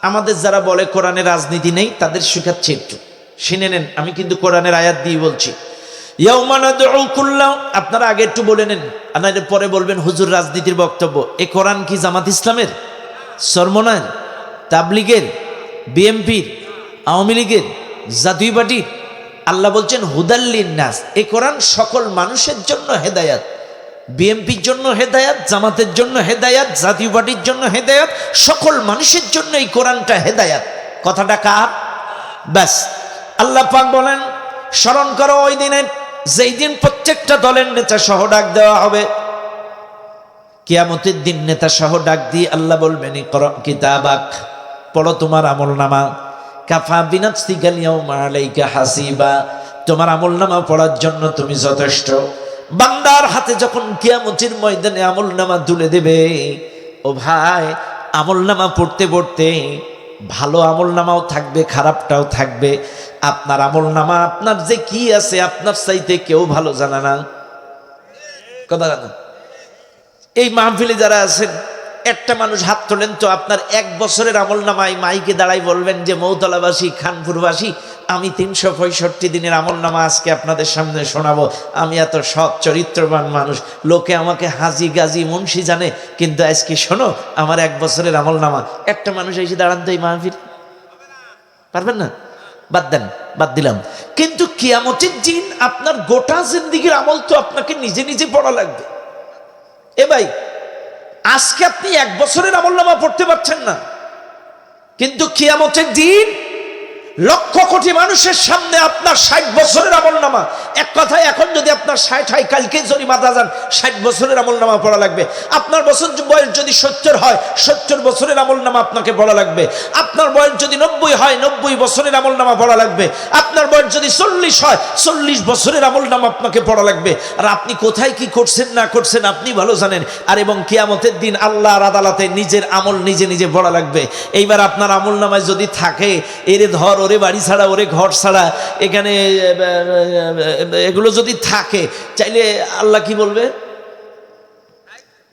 আমাদের যারা বলে কোরআনে রাজনীতি নেই তাদের শিখাচ্ছি, একটু শুনে নেন। আমি কিন্তু কোরআনের আয়াত দিয়ে বলছি। ইয়াউমা নাদউ কুল্লা, আপনারা আগে একটু বলে নেন, আর পরে বলবেন হুজুর রাজনীতির বক্তব্য। এ কোরআন কি জামাত ইসলামের, চরমনার, তাবলিগের, বিএমপির, আওয়ামী লীগের, জাতীয় পার্টির? আল্লাহ বলছেন হুদাল্লিন নাস। এ কোরআন সকল মানুষের জন্য হেদায়াত। বিএমপির জন্য হেদায়াত, জামাতের জন্য হেদায়াত, জাতীয় পার্টির জন্য হেদায়াত, সকল মানুষের জন্য এই কোরআনটা হেদায়াত। কথাটা কার? ব্যাস। আল্লাহ পাক বলেন স্মরণ করো ওই দিনের, যেই দিন প্রত্যেকটা দলের নেতা সহ ডাক দেওয়া হবে। কিয়ামতের দিন নেতা সহ ডাক দিয়ে আল্লাহ বলবেন ইকরা কিতাবাক, পড়ো তোমার আমলনামা। কাফা বিনাফসিকা ইয়াউমা আলাইকা হাসিবা, তোমার আমলনামা পড়ার জন্য তুমি যথেষ্ট। বান্দার হাতে যখন কিয়ামতের ময়দানে আমলনামা তুলে দেবে, ও ভাই আমলনামা পড়তে পড়তে ভালো আমলনামাও থাকবে, খারাপটাও থাকবে। আপনার আমলনামা আপনার যে কি আছে আপনার চাইতে কেউ ভালো জানে না। কথা জানা? এই মাহফিলে যারা আছেন একটা মানুষ হাত তোলেন তো, আপনার 1 বছরের আমলনামায় মাইকে দাঁড়াই বলবেন যে মৌতলাবাসী, খানপুরবাসী, আমি 365 দিনের আমলনামা আজকে আপনাদের সামনে শোনাবো। আমি এত সৎ চরিত্রবান মানুষ, লোকে আমাকে হাজি গাজী মুন্সি জানে, কিন্তু আজকে শোনো আমার 1 বছরের আমলনামা। একটা মানুষ এসে দাঁড়ান তো এই মাহফিল, পারবেন না? বাদ দেন, বাদ দিলাম। কিন্তু কিয়ামতের দিন আপনার গোটা জিন্দেগীর আমল তো আপনাকে নিজে নিজে পড়া লাগবে। এ ভাই, আজকে আপনি 1 বছরের আমলনামা পড়তে পারছেন না, কিন্তু কিয়ামতের দিন লক্ষ কোটি মানুষের সামনে আপনার 60 বছরের আমলনামা। এক কথায় এখন যদি আপনার 60 হয়, কালকে যদি মারা যান 60 বছরের আমলনামা পড়া লাগবে। আপনার বয়স যদি 70 হয়, 70 বছরের আমলনামা আপনাকে পড়া লাগবে। আপনার বয়স যদি 90 হয়, 90 বছরের আমলনামা পড়া লাগবে। আপনার বয়স যদি 40 হয়, 40 বছরের আমলনামা আপনাকে পড়া লাগবে। আর আপনি কোথায় কি করছেন না করছেন আপনি ভালো জানেন। আর এবং কিয়ামতের দিন আল্লাহর আদালতে নিজের আমল নিজে নিজে পড়া লাগবে। এইবার আপনার আমলনামায় যদি থাকে এরে ধর, ওরে বাড়ি ছাড়া, ওরে ঘর ছাড়া, এখানে এগুলো যদি থাকে, চাইলে আল্লাহ কি বলবে?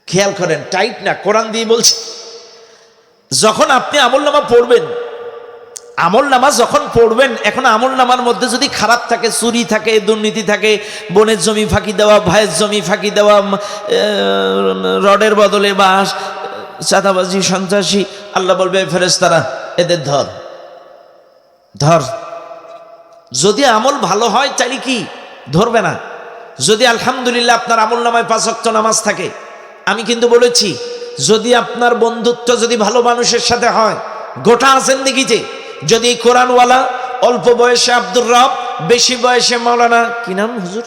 খেয়াল করেন, টাইট না, কোরআন দিয়ে বলছে। যখন আপনি আমলনামা পড়বেন, আমলনামা যখন পড়বেন, এখন আমলনামার মধ্যে যদি খারাপ থাকে, চুরি থাকে, দুর্নীতি থাকে, বোনের জমি ফাঁকি দেওয়া, ভাইয়ের জমি ফাঁকি দেওয়া, রডের বদলে বাঁশ, চাঁদাবাজি, সন্ত্রাসী, আল্লাহ বলবে ফেরেশতারা এদের ধর ধর। যদি আমল ভালো হয় তাহলে কি ধরবে না? যদি আলহামদুলিল্লাহ আপনার আমলনামায় 5 ওয়াক্ত নামাজ থাকে, আমি কিন্তু বলেছি যদি আপনার বন্ধুত্ব যদি ভালো মানুষের সাথে হয়, গোটা জিন্দেগিতে যদি কোরআনওয়ালা, অল্প বয়সে আব্দুর রব, বেশি বয়সে মাওলানা কি নাম হুজুর,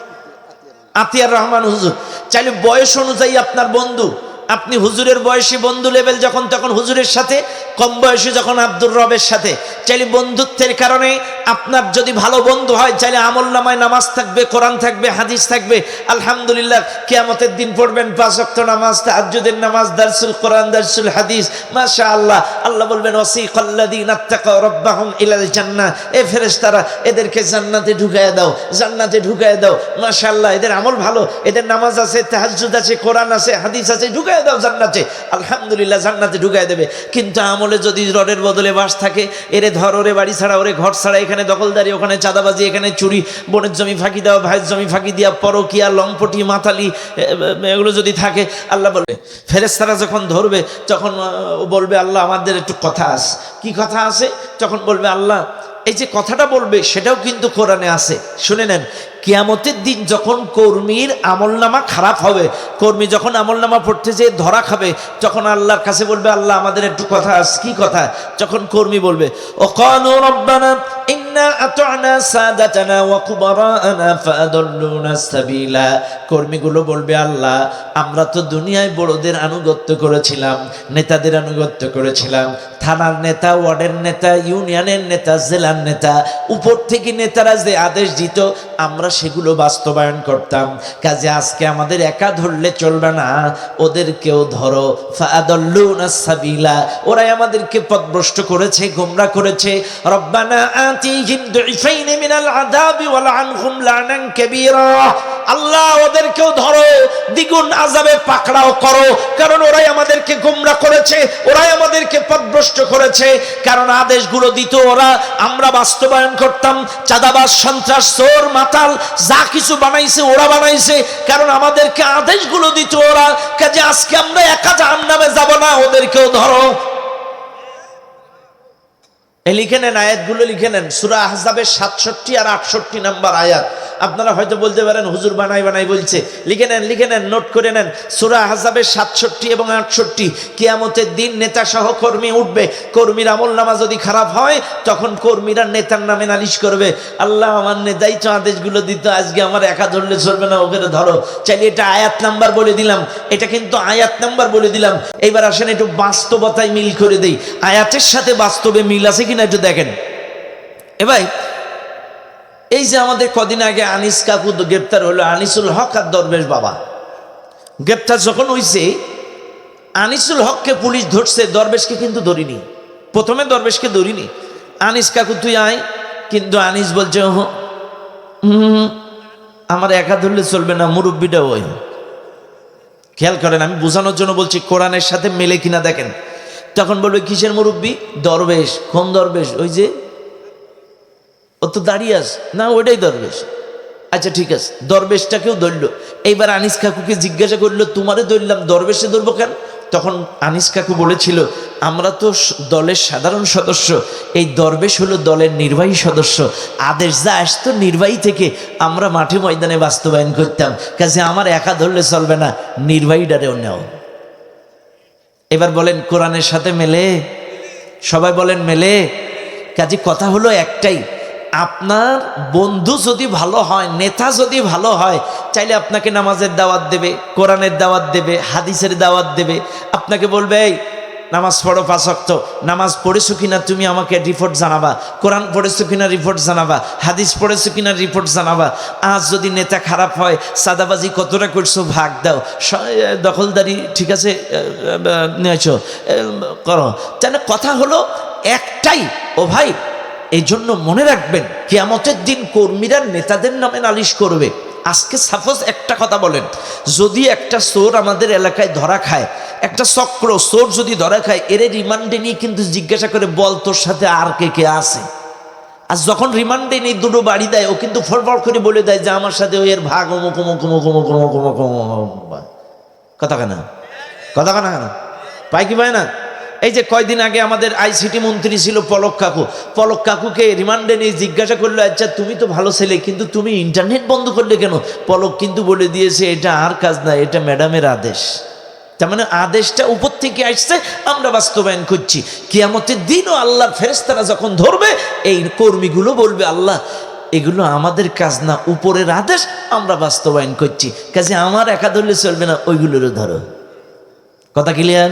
আতিয়ার রহমান হুজুর, চাইলে বয়স অনুযায়ী আপনার বন্ধু, আপনি হুজুরের বয়সী বন্ধু লেভেল যখন, তখন হুজুরের সাথে, কম বয়সী যখন আব্দুর রবের সাথে। চাইলে বন্ধুত্বের কারণে আপনার যদি ভালো বন্ধু হয়, চাইলে আমলনামায় নামাজ থাকবে, কোরআন থাকবে, হাদিস থাকবে। আলহামদুলিল্লাহ, কিয়ামতের দিন পড়বেন 5 ওয়াক্ত নামাজ, তাহাজ্জুদের নামাজ, দারসুল কোরআন, দারসুল হাদিস, মাশাআল্লাহ। আল্লাহ বলবেন ওয়াসিকাল্লাযীনা তাকাউ রাব্বাহুম ইলাল জান্নাহ, এ ফেরেশতারা এদেরকে জান্নাতে ঢুকায়া দাও, জান্নাতে ঢুকায়া দাও। মাশাআল্লাহ, এদের আমল ভালো, এদের নামাজ আছে, তাহাজ্জুদ আছে, কোরআন আছে, হাদিস আছে, ঢুকায়া দাও জান্নাতে। আলহামদুলিল্লাহ, জান্নাতে ঢুকায় দেবে। কিন্তু আমলে যদি রডের বদলে বাস থাকে, এরে ধর, ওরে বাড়ি ছাড়া, ওরে ঘর ছাড়া, এখানে দখলদারি, ওখানে চাঁদাবাজি, এখানে চুরি, বোনের জমি ফাঁকি দেওয়া, ভাইয়ের জমি ফাঁকি দিয়া, পরকিয়া, লম্পটি, মাতালি, এগুলো যদি থাকে, আল্লাহ বলবে, ফেরেশতারা যখন ধরবে তখন বলবে আল্লাহ আমাদের একটু কথা আছে। কি কথা আছে? তখন বলবে আল্লাহ, এই যে কথাটা বলবে সেটাও কিন্তু কোরআনে আছে, শুনে নেন। কিয়ামতের দিন যখন কর্মীর আমলনামা খারাপ হবে, কর্মী যখন আমলনামা পড়তে যেয়ে ধরা খাবে, তখন আল্লাহর কাছে বলবে আল্লাহ আমাদের একটু কথা আছে। কি কথা? যখন কর্মী বলবে ও ক্বালু রাব্বানা ইন্না আতা'না সাদাতানা ওয়া কুবারা'না ফাআদাল্লুনা সাবিলা, কর্মীগুলো বলবে আল্লাহ আমরা তো দুনিয়ায় বড়দের আনুগত্য করেছিলাম, নেতাদের আনুগত্য করেছিলাম, থানার নেতা, ওয়ার্ডের নেতা, ইউনিয়নের নেতা, জেলার নেতা, উপর থেকে নেতারা যে আদেশ দিত আমরা সেগুলো বাস্তবায়ন করতাম। কাজে আজকে আমাদের একা ধরলে চলবে না, ওদেরকেও ধরো। ফাআদাল্লুনা সাবিলা, ওরাই আমাদেরকে পথভ্রষ্ট করেছে, গোমরা করেছে। রব্বানা আতিহিম দুইফাইন মিনাল আযাবি ওয়ালআনহুম লানান কাবীরা, আল্লাহ ওদেরকেও ধরো, দ্বিগুণ আযাবে পাকড়াও করো, কারণ ওরাই আমাদেরকে গোমরা করেছে, ওরাই আমাদেরকে পথভ্রষ্ট করেছে। কারণ আদেশগুলো দিত ওরা, আমরা বাস্তবায়ন করতাম। চাঁদাবাজ, সন্ত্রাস, চোর, মাতাল যা কিছু বানাইছে ওরা বানাইছে, কারণ আমাদেরকে আদেশগুলো দিত ওরা। কাজে আজকে আমরা একা জাহান্নামে যাব না, ওদেরকেও ধরো। লিখে নেন, আয়াতগুলো লিখে নেন। সূরা আহজাবের 67 আর 68 নম্বর আয়াত। আপনারা হয়তো বলতে পারেন হুজুর বানাই বানাই বলছে। লিখে নেন, লিখে নেন, নোট করে নেন। সূরা আহজাবের 67 এবং 68। কিয়ামতের দিন নেতা সহ কর্মী উঠবে, কর্মীর আমলনামা যদি খারাপ হয় তখন কর্মীরা নেতার নামে নালিশ করবে, আল্লাহ আমার নেতাই তো আদেশগুলো দিত, আজকে আমার একা ধরলে চলবে না, ওকে ধরো। চাইলে এটা আয়াত নাম্বার বলে দিলাম, এটা কিন্তু আয়াত নাম্বার বলে দিলাম। এইবার আসেন একটু বাস্তবতায় মিল করে দেই, আয়াতের সাথে বাস্তবে মিল আছে কিনা একটু দেখেন। এ ভাই, এই যে আমাদের কদিন আগে আনিস কাকু গ্রেপ্তার হলো, আনিসুল হক আর দরবেশ বাবা গ্রেপ্তার যখন হইছে, আনিসুল হককে পুলিশ ধরছে, দরবেশকে কিন্তু ধরিনি। প্রথমে দরবেশকে ধরিনি, আনিস কাকু তুই আয়, কিন্তু আনিস বলছে আমার একা ধরলে চলবে না, মুরব্বিটা ওই। খেয়াল করেন, আমি বোঝানোর জন্য বলছি, কোরআনের সাথে মেলে কিনা দেখেন। তখন বলবে কিসের মুরব্বি? দরবেশ। কোন দরবেশ? ওই যে ও তো দাঁড়িয়ে আস না, ওইটাই দরবেশ। আচ্ছা ঠিক আছে, দরবেশটাকেও ধরলো। এইবার আনিস কাকুকে জিজ্ঞাসা করলো তোমারে ধরলাম, দরবেশে ধরবো কেন? তখন আনিস কাকু বলেছিল আমরা তো দলের সাধারণ সদস্য, এই দরবেশ হলো দলের নির্বাহী সদস্য, আদেশ যা আসতো নির্বাহী থেকে আমরা মাঠে ময়দানে বাস্তবায়ন করতাম, কাজে আমার একা ধরলে চলবে না, নির্বাহীটারেও নেও। এবার বলেন কোরআনের সাথে মেলে? সবাই বলেন মেলে? কাজে কথা হলো একটাই, আপনার বন্ধু যদি ভালো হয়, নেতা যদি ভালো হয়, চাইলে আপনাকে নামাজের দাওয়াত দেবে, কোরআনের দাওয়াত দেবে, হাদিসের দাওয়াত দেবে। আপনাকে বলবে এই নামাজ পড়ো 5 ওয়াক্ত, নামাজ পড়েছো কিনা তুমি আমাকে রিপোর্ট জানাবা, কোরআন পড়েছো কিনা রিপোর্ট জানাবা, হাদিস পড়েছো কিনা রিপোর্ট জানাবা। আজ যদি নেতা খারাপ হয়, সাদাবাজি কতটা করছো ভাগ দাও, দখলদারি ঠিক আছে নিয়েছো করো। তাহলে কথা হলো একটাই ও ভাই। এই জন্য মনে রাখবেন, কিয়ামতের দিন কর্মীরা নেতাদের নামে নালিশ করবে। আজকে সাপোজ একটা কথা বলেন, যদি একটা চোর আমাদের এলাকায় ধরা খায়, একটা চক্র চোর যদি ধরা খায়, এর রিমান্ডে নিয়ে কিন্তু জিজ্ঞাসা করে বল তোর সাথে আর কে কে আছে। আর যখন রিমান্ডে নিয়ে দুটো বাড়ি দেয়, ও কিন্তু ফরফর করে বলে দেয় যে আমার সাথে ওই এর ভাগ অমুক অমুক অমুক অমুক অমুক অমুক অমুক। কথা কেনা, কথা কেনা কেনা পাই কি পায় না? এই যে কয়দিন আগে আমাদের আইসিটি মন্ত্রী ছিল পলক কাকু, পলক কাকুকে রিমান্ডে নিয়ে জিজ্ঞাসা করলো আচ্ছা তুমি তো ভালো ছেলে, কিন্তু তুমি ইন্টারনেট বন্ধ করলে কেন? পলক কিন্তু বলে দিয়েছে এটা আর কাজ না, এটা ম্যাডামের আদেশ। তার মানে আদেশটা উপর থেকে আসছে, আমরা বাস্তবায়ন করছি। কিয়ামতের দিনও আল্লাহর ফেরেশতারা যখন ধরবে, এই কর্মীগুলো বলবে আল্লাহ এগুলো আমাদের কাজ না, উপরের আদেশ আমরা বাস্তবায়ন করছি। কাজে আমার একা ধরলে চলবে না, ওইগুলোরও ধরো। কথা ক্লিয়ার?